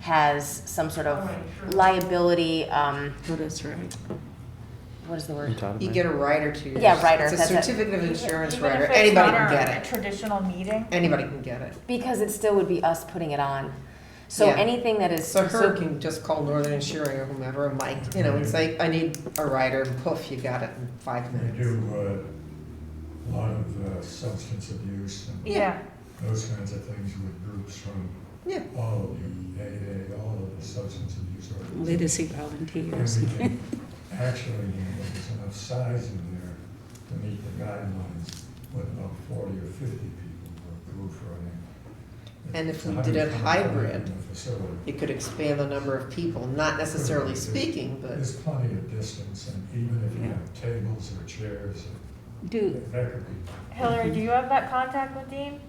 Speaker 7: has some sort of liability,
Speaker 2: Oh, that's right.
Speaker 7: what is the word?
Speaker 3: Entitlement.
Speaker 4: You get a rider to yours.
Speaker 7: Yeah, rider,
Speaker 4: It's a
Speaker 7: that's it.
Speaker 4: certificate of insurance
Speaker 1: Even
Speaker 4: rider.
Speaker 1: if it's
Speaker 4: Anybody
Speaker 1: not
Speaker 4: can get
Speaker 1: a
Speaker 4: it.
Speaker 1: traditional meeting.
Speaker 4: Anybody can get it.
Speaker 7: Because it still would be us putting it on. So
Speaker 4: Yeah.
Speaker 7: anything that is.
Speaker 4: So her can just call Northern Insuring or whomever, or Mike, and say, I need a rider, and poof, you got it in 5
Speaker 10: They
Speaker 4: minutes.
Speaker 10: do a lot of substance abuse and
Speaker 1: Yeah.
Speaker 10: those kinds of things with groups from
Speaker 4: Yeah.
Speaker 10: all of the AA, all of the substance abuse organizations.
Speaker 2: Literacy
Speaker 10: And
Speaker 2: volunteers.
Speaker 10: we can actually, there's enough size in there to meet the guidelines with about 40 or 50 people per group running.
Speaker 4: And if
Speaker 10: It's
Speaker 4: we did it
Speaker 10: 125
Speaker 4: hybrid,
Speaker 10: in the facility.
Speaker 4: It could expand the number of people, not necessarily speaking, but
Speaker 10: There's plenty of distance, and even if you
Speaker 2: Yeah.
Speaker 10: have tables or chairs,
Speaker 2: Do,
Speaker 10: that could be.
Speaker 1: Hillary, do you have that contact with Dean?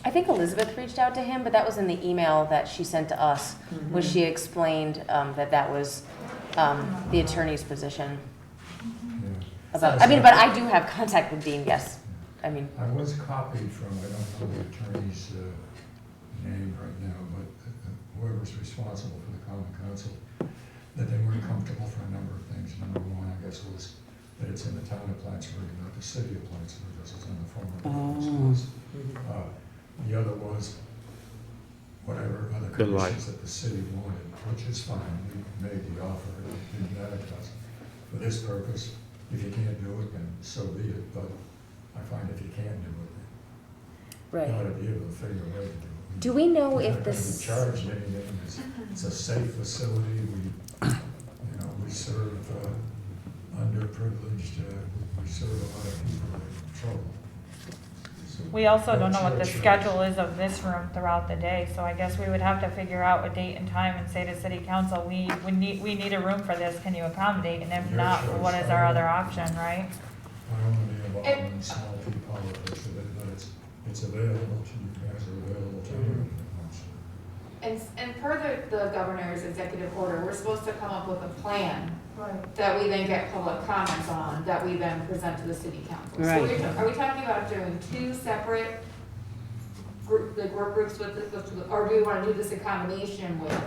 Speaker 7: I think Elizabeth reached out to him, but that was in the email that she sent to us, where she explained that that was the attorney's position.
Speaker 10: Yeah.
Speaker 7: About, I mean, but I do have contact with Dean, yes. I mean,
Speaker 10: I was copied from, I don't know the attorney's name right now, but whoever's responsible for the common council, that they weren't comfortable for a number of things. Number one, I guess, was that it's in the town of Plattsburgh, not the city of Plattsburgh, as it's in the former governor's list. The other was whatever other
Speaker 3: The light.
Speaker 10: conditions that the city wanted, which is fine. We made the offer, it didn't matter to us. For this purpose, if you can't do it, then so be it, but I find if you can't do it, you ought to be able to figure a way to do it.
Speaker 7: do we know
Speaker 10: We're
Speaker 7: if
Speaker 10: not gonna be
Speaker 7: this,
Speaker 10: charged anything, it's a safe facility, we serve underprivileged, we serve a lot of people in trouble. So
Speaker 1: We also don't know what the
Speaker 10: that's your
Speaker 1: schedule
Speaker 10: choice.
Speaker 1: is of this room throughout the day, so I guess we would have to figure out a date and time and say to city council, we need a room for this, can you accommodate? And if
Speaker 10: Your
Speaker 1: not,
Speaker 10: choice.
Speaker 1: what is our other option, right?
Speaker 10: I don't want to be involved in small P politics of it, but it's available to you guys, or available to anyone that wants it.
Speaker 9: And per the governor's executive order, we're supposed to come up with a plan
Speaker 1: Right.
Speaker 9: that we then get public comments on, that we then present to the city council. So
Speaker 2: Right.
Speaker 9: are we talking about doing two separate work groups or do we want to do this in combination with,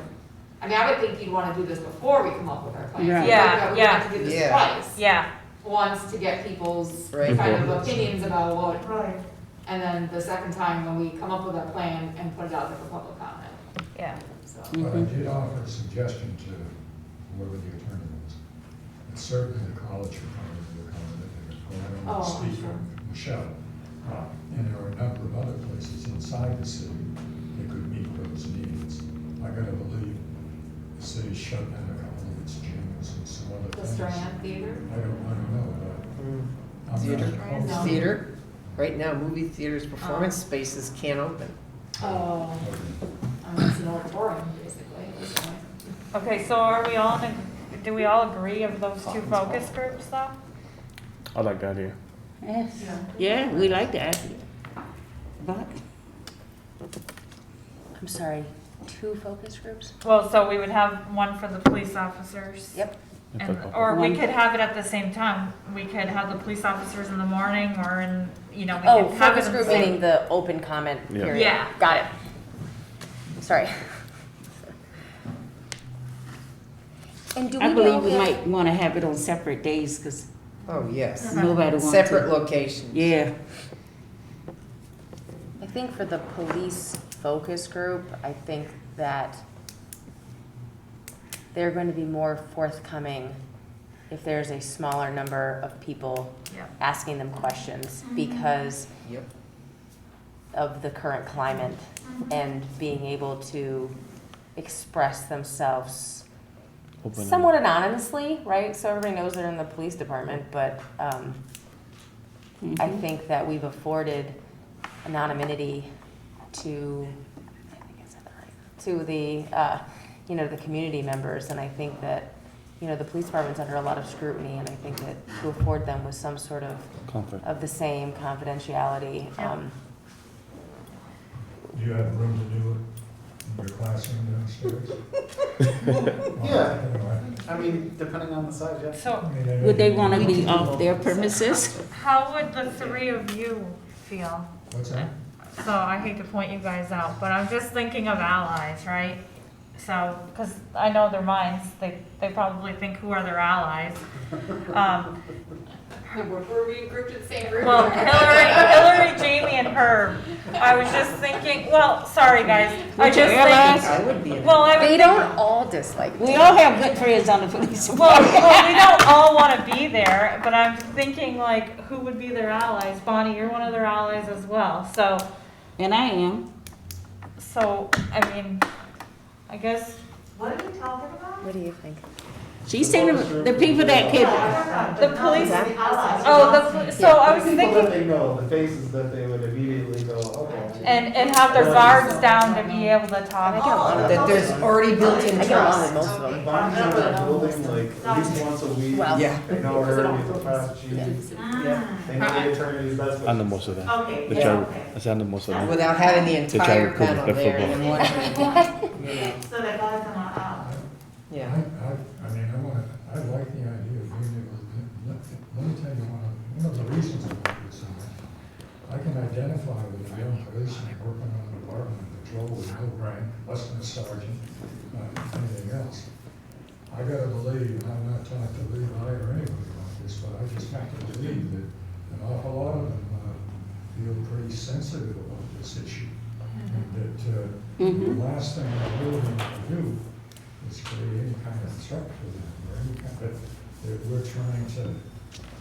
Speaker 9: I mean, I would think you'd want to do this before we come up with our plan.
Speaker 2: Right.
Speaker 1: Yeah,
Speaker 9: We
Speaker 1: yeah.
Speaker 9: have to do this
Speaker 4: Yeah.
Speaker 9: twice.
Speaker 1: Yeah,
Speaker 9: Once to get people's
Speaker 4: Right.
Speaker 9: kind of opinions about what,
Speaker 1: right,
Speaker 9: and then the second time when we come up with our plan and put it out there for public comment,
Speaker 1: yeah.
Speaker 9: so.
Speaker 10: But I did offer a suggestion to whoever the attorney was. And certainly the college should probably be accommodated, or I don't want to
Speaker 9: Oh,
Speaker 10: speak
Speaker 9: sure.
Speaker 10: for Michelle. And there are a number of other places inside the city that could meet those needs. I gotta believe the city shut down a couple of its gyms and some other
Speaker 9: The
Speaker 10: things.
Speaker 9: Strand Theater?
Speaker 10: I don't know, but I'm not
Speaker 4: Theater.
Speaker 10: opposed to it.
Speaker 4: Theater, right now, movie theaters, performance spaces can't open.
Speaker 9: Oh, I mean, it's an auditorium, basically, at this point.
Speaker 1: Okay, so are we all, do we all agree of those two focus groups though?
Speaker 3: I like that idea.
Speaker 2: yes, yeah, we like that. But,
Speaker 7: I'm sorry, 2 focus groups?
Speaker 1: Well, so we would have one for the police officers.
Speaker 7: Yep.
Speaker 1: And, or we could have it at the same time. We could have the police officers in the morning or in, you know, we
Speaker 7: Oh,
Speaker 1: could have it
Speaker 7: focus
Speaker 1: in the
Speaker 7: group
Speaker 1: same.
Speaker 7: meaning the open comment
Speaker 3: Yeah.
Speaker 7: period.
Speaker 1: Yeah.
Speaker 7: Got it. Sorry. And do we
Speaker 2: I
Speaker 7: know
Speaker 2: believe we
Speaker 7: if-
Speaker 2: might want to have it on separate days, because
Speaker 4: Oh, yes.
Speaker 2: nobody wants to.
Speaker 4: Separate locations.
Speaker 2: Yeah,
Speaker 7: I think for the police focus group, I think that they're going to be more forthcoming if there's a smaller number of people
Speaker 1: Yep.
Speaker 7: asking them questions because
Speaker 4: Yep.
Speaker 7: of the current climate and being able to express themselves
Speaker 3: Open
Speaker 7: somewhat anonymously, right? So everybody knows they're in the police department, but I think that we've afforded anonymity to, I think I said that right, to the, the community members, and I think that, the police department's under a lot of scrutiny, and I think that to afford them with some sort
Speaker 3: Comfort.
Speaker 7: of the same confidentiality,
Speaker 10: Do you have room to do it in your classroom downstairs?
Speaker 8: Yeah.
Speaker 10: Anyway,
Speaker 8: I mean, depending on the size, yeah.
Speaker 1: So
Speaker 10: I mean,
Speaker 2: Would they wanna be off their premises?
Speaker 1: how would the three of you feel?
Speaker 10: What's that?
Speaker 1: So I hate to point you guys out, but I'm just thinking of allies, right? So, because I know their minds, they probably think, who are their allies?
Speaker 9: We're being grouped in the same room.
Speaker 1: Well, Hillary, Jamie, and Herb. I was just thinking, well, sorry guys, I
Speaker 2: Which are
Speaker 1: just
Speaker 2: allies?
Speaker 1: think,
Speaker 4: I would be in
Speaker 1: well, I would
Speaker 7: they
Speaker 1: think,
Speaker 7: don't all dislike
Speaker 2: We all have good friends on the police
Speaker 1: well,
Speaker 2: department.
Speaker 1: we don't all want to be there, but I'm thinking like, who would be their allies? Bonnie, you're one of their allies as well, so,
Speaker 2: And I am.
Speaker 1: I mean, I guess,
Speaker 6: What are you talking about?
Speaker 7: What do you think?
Speaker 2: She's saying the people that could,
Speaker 1: the police,
Speaker 6: Allies.
Speaker 1: so I was
Speaker 8: The people that
Speaker 1: thinking,
Speaker 8: they know, the faces that they would immediately go, okay.
Speaker 1: and have their guards down to be able to talk.
Speaker 4: That there's already built-in
Speaker 7: I get along with
Speaker 4: trust.
Speaker 7: most of them.
Speaker 8: Bonnie's in that building like at least once a week.
Speaker 7: Well,
Speaker 4: Yeah.
Speaker 8: They know her, he's a fast chief. They know the attorneys, that's what.
Speaker 3: I know most of them.
Speaker 6: Okay,
Speaker 3: The
Speaker 6: yeah,
Speaker 3: child,
Speaker 6: okay.
Speaker 3: I say I know most of them.
Speaker 4: Without having the
Speaker 3: They try to
Speaker 4: entire
Speaker 3: recruit
Speaker 4: panel
Speaker 3: their
Speaker 4: there and
Speaker 3: football.
Speaker 4: then one, you know,
Speaker 6: So the guys are not out.
Speaker 4: yeah.
Speaker 10: I like the idea of being able to, let me tell you one of the reasons I like this. I can identify with a young policeman working on the department patrol with no rank, less than a sergeant, anything else. I gotta believe, and I'm not trying to leave I or anybody like this, but I just have to believe that an awful lot of them feel pretty sensitive about this issue. And that the last thing I really want to do is create any kind of threat for them, or any kind of, that we're trying to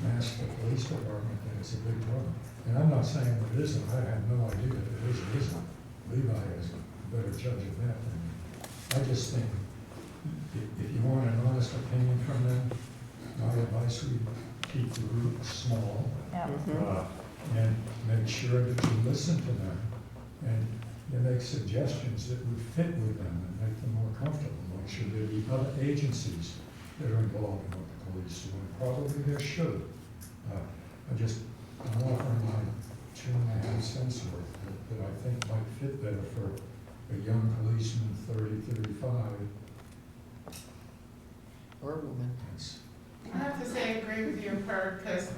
Speaker 10: mask the police department, that it's a big problem. And I'm not saying that it isn't, I have no idea if it is or isn't. Levi is a better judge of that than me. I just think, if you want an honest opinion from them, my advice would be keep the group small,
Speaker 1: Yeah.
Speaker 10: and make sure that you listen to them, and you make suggestions that would fit with them and make them more comfortable. Like, should there be other agencies that are involved in what the police do? And probably there should. I'm offering my 2.5 cents worth that I think might fit better for a young policeman, 30, 35.
Speaker 4: Or a woman.
Speaker 10: That's,
Speaker 5: I have to say, I agree with you, Herb, because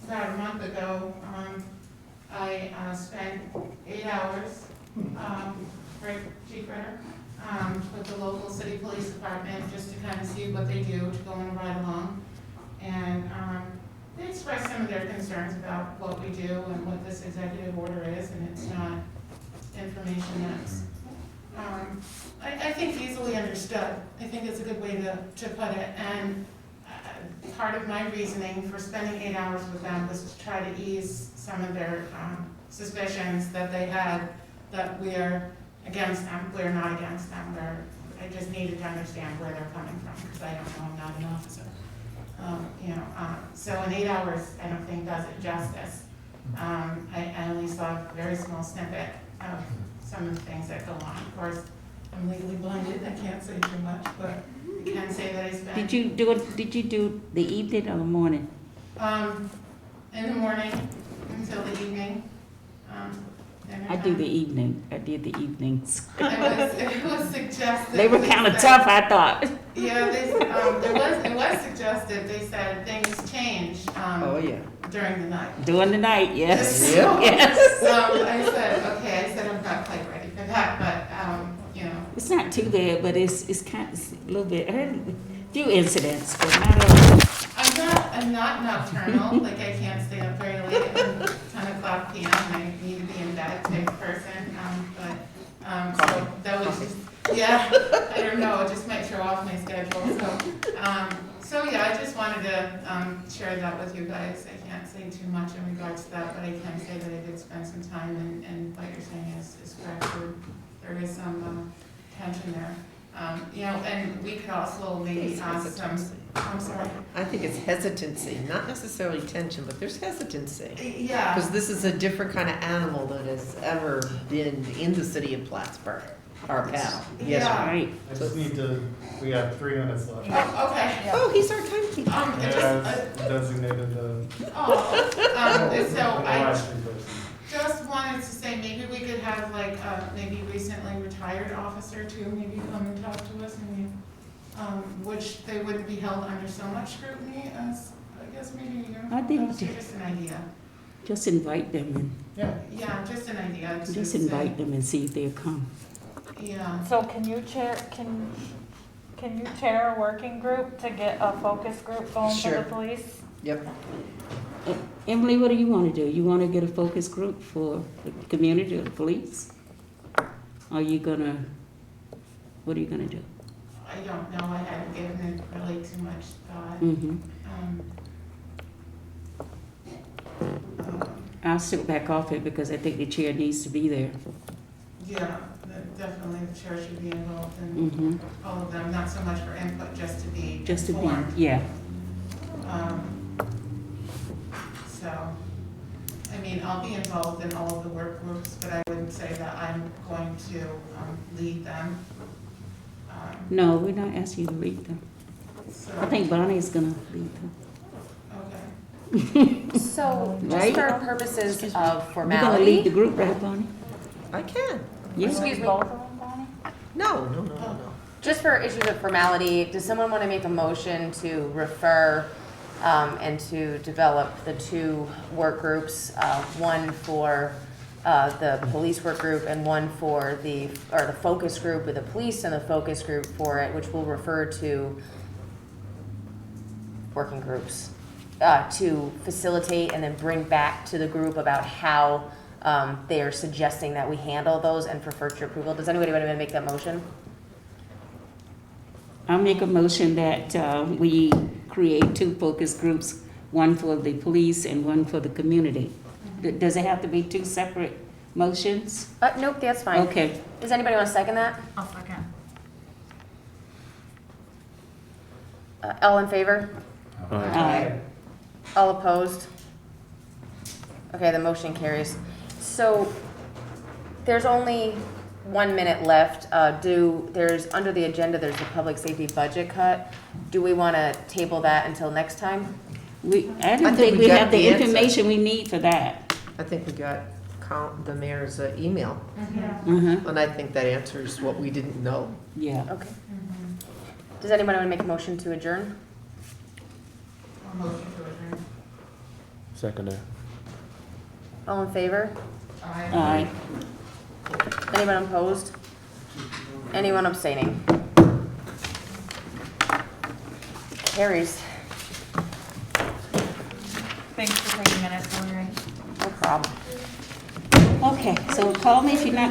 Speaker 5: about a month ago, I spent 8 hours, right, Chief Ritter, with the local city police department, just to kind of see what they do, to go on a ride along. And they expressed some of their concerns about what we do and what this executive order is, and it's not information that's, I think easily understood. I think it's a good way to put it. And part of my reasoning for spending 8 hours with them was to try to ease some of their suspicions that they had that we're against them. We're not against them. I just needed to understand where they're coming from, because I don't know, I'm not an officer. So in 8 hours, I don't think does it justice. I only saw a very small snippet of some of the things that go on. Of course, I'm legally blinded, I can't say too much, but I can say that I spent.
Speaker 2: Did you do the evening or the morning?
Speaker 5: In the morning until the evening. Dinner
Speaker 2: I do
Speaker 5: time.
Speaker 2: the evening. I did the evenings.
Speaker 5: It was suggested.
Speaker 2: They were kind of
Speaker 5: said-
Speaker 2: tough, I thought.
Speaker 5: Yeah, it was suggested, they said things change,
Speaker 4: Oh, yeah.
Speaker 5: during the night.
Speaker 2: During the night, yes.
Speaker 4: Yeah.
Speaker 2: Yes.
Speaker 5: I said, I'm not quite ready for that, but,
Speaker 2: It's not too bad, but it's kind of a little bit. I heard a few incidents, but not all.
Speaker 5: I'm not nocturnal, like I can't stay up very late at 10 o'clock PM, I need to be in bed type person, so that was just, yeah, I don't know, it just might throw off my schedule, so yeah, I just wanted to, share that with you guys. I can't say too much in regards to that, but I can say that I did spend some time, and what you're saying is correct, there is some, tension there. And we could also maybe
Speaker 4: It's
Speaker 5: ask some,
Speaker 4: hesitancy.
Speaker 5: I'm sorry.
Speaker 4: I think it's hesitancy, not necessarily tension, but there's hesitancy.
Speaker 5: Yeah.
Speaker 4: Because this is a different kind of animal than has ever been in the city of Plattsburgh. our panel. Yes,
Speaker 5: Yeah.
Speaker 2: All right.
Speaker 8: I just need to, we have 3 minutes left.
Speaker 5: Oh, okay.
Speaker 4: Oh, he's our timekeeper.
Speaker 5: It just,
Speaker 8: As designated the
Speaker 5: so I
Speaker 8: live stream person.
Speaker 5: just wanted to say, maybe we could have like, maybe recently retired officer too, maybe come and talk to us, I mean, which they wouldn't be held under so much scrutiny as, I guess, maybe uniform
Speaker 2: I think-
Speaker 5: officer, just an idea.
Speaker 2: Just invite them and,
Speaker 8: Yeah.
Speaker 5: Yeah, just an idea. to
Speaker 2: just
Speaker 5: say-
Speaker 2: invite them and see if they'll come.
Speaker 5: Yeah.
Speaker 1: So can you chair a working group to get a focus group going for
Speaker 4: Sure.
Speaker 1: the police?
Speaker 4: Yep.
Speaker 2: Emily, what do you want to do? You want to get a focus group for the community or the police? Are you gonna, what are you gonna do?
Speaker 5: I don't know, I hadn't given it really too much thought.
Speaker 2: Mm-hmm.
Speaker 5: Um,
Speaker 2: I'll sit back off it because I think the chair needs to be there.
Speaker 5: Yeah, definitely the chair should be involved in
Speaker 2: Mm-hmm.
Speaker 5: all of them, not so much for input, just to be
Speaker 2: Just to be,
Speaker 5: informed.
Speaker 2: yeah.
Speaker 5: So, I mean, I'll be involved in all of the work groups, but I wouldn't say that I'm going to lead them.
Speaker 2: No, we're not asking you to lead them.
Speaker 5: So,
Speaker 2: I think Bonnie's gonna lead them.
Speaker 5: okay.
Speaker 7: So, just
Speaker 2: Right?
Speaker 7: for purposes of
Speaker 2: You're gonna lead the
Speaker 7: formality,
Speaker 2: group, right, Bonnie?
Speaker 4: I can.
Speaker 2: Yeah.
Speaker 7: excuse me,
Speaker 1: Both of them, Bonnie?
Speaker 4: No.
Speaker 7: just for issues of formality, does someone want to make a motion to refer and to develop the 2 work groups, one for the police work group and one for the focus group with the police and the focus group for it, which we'll refer to working groups, to facilitate and then bring back to the group about how they are suggesting that we handle those and for future approval. Does anybody want to make that motion?
Speaker 2: I'll make a motion that we create 2 focus groups, one for the police and one for the community. Does it have to be 2 separate motions?
Speaker 7: Nope, that's fine.
Speaker 2: Okay.
Speaker 7: Does anybody want to second that?
Speaker 1: I'll second.
Speaker 7: All in favor?
Speaker 2: Aye.
Speaker 7: All opposed? Okay, the motion carries. So there's only 1 minute left. Under the agenda, there's the public safety budget cut. Do we want to table that until next time?
Speaker 2: I don't think we
Speaker 4: got
Speaker 2: have the
Speaker 4: the answer.
Speaker 2: information we need for that.
Speaker 4: I think we got the mayor's email,
Speaker 5: Yeah.
Speaker 2: Uh-huh,
Speaker 4: and I think that answers what we didn't know.
Speaker 2: yeah.
Speaker 7: Okay. Does anybody want to make a motion to adjourn?
Speaker 5: I'll motion to adjourn.
Speaker 3: Seconder.
Speaker 7: All in favor?
Speaker 2: Aye.
Speaker 7: Anyone opposed? Anyone abstaining? Carries.
Speaker 1: Thanks for taking minutes, Lori.
Speaker 7: No problem.
Speaker 2: Okay, so call me if you're not